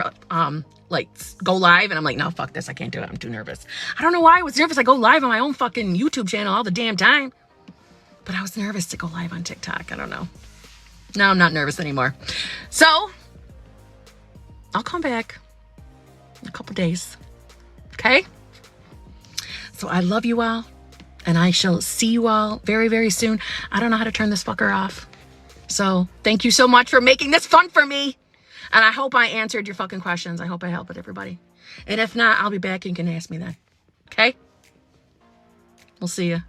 like go live and I'm like, no, fuck this. I can't do it. I'm too nervous. I don't know why I was nervous. I go live on my own fucking YouTube channel all the damn time. But I was nervous to go live on TikTok. I don't know. No, I'm not nervous anymore. So I'll come back in a couple days. Okay? So I love you all, and I shall see you all very, very soon. I don't know how to turn this fucker off. So thank you so much for making this fun for me. And I hope I answered your fucking questions. I hope I helped everybody. And if not, I'll be back and you can ask me then. Okay? We'll see you.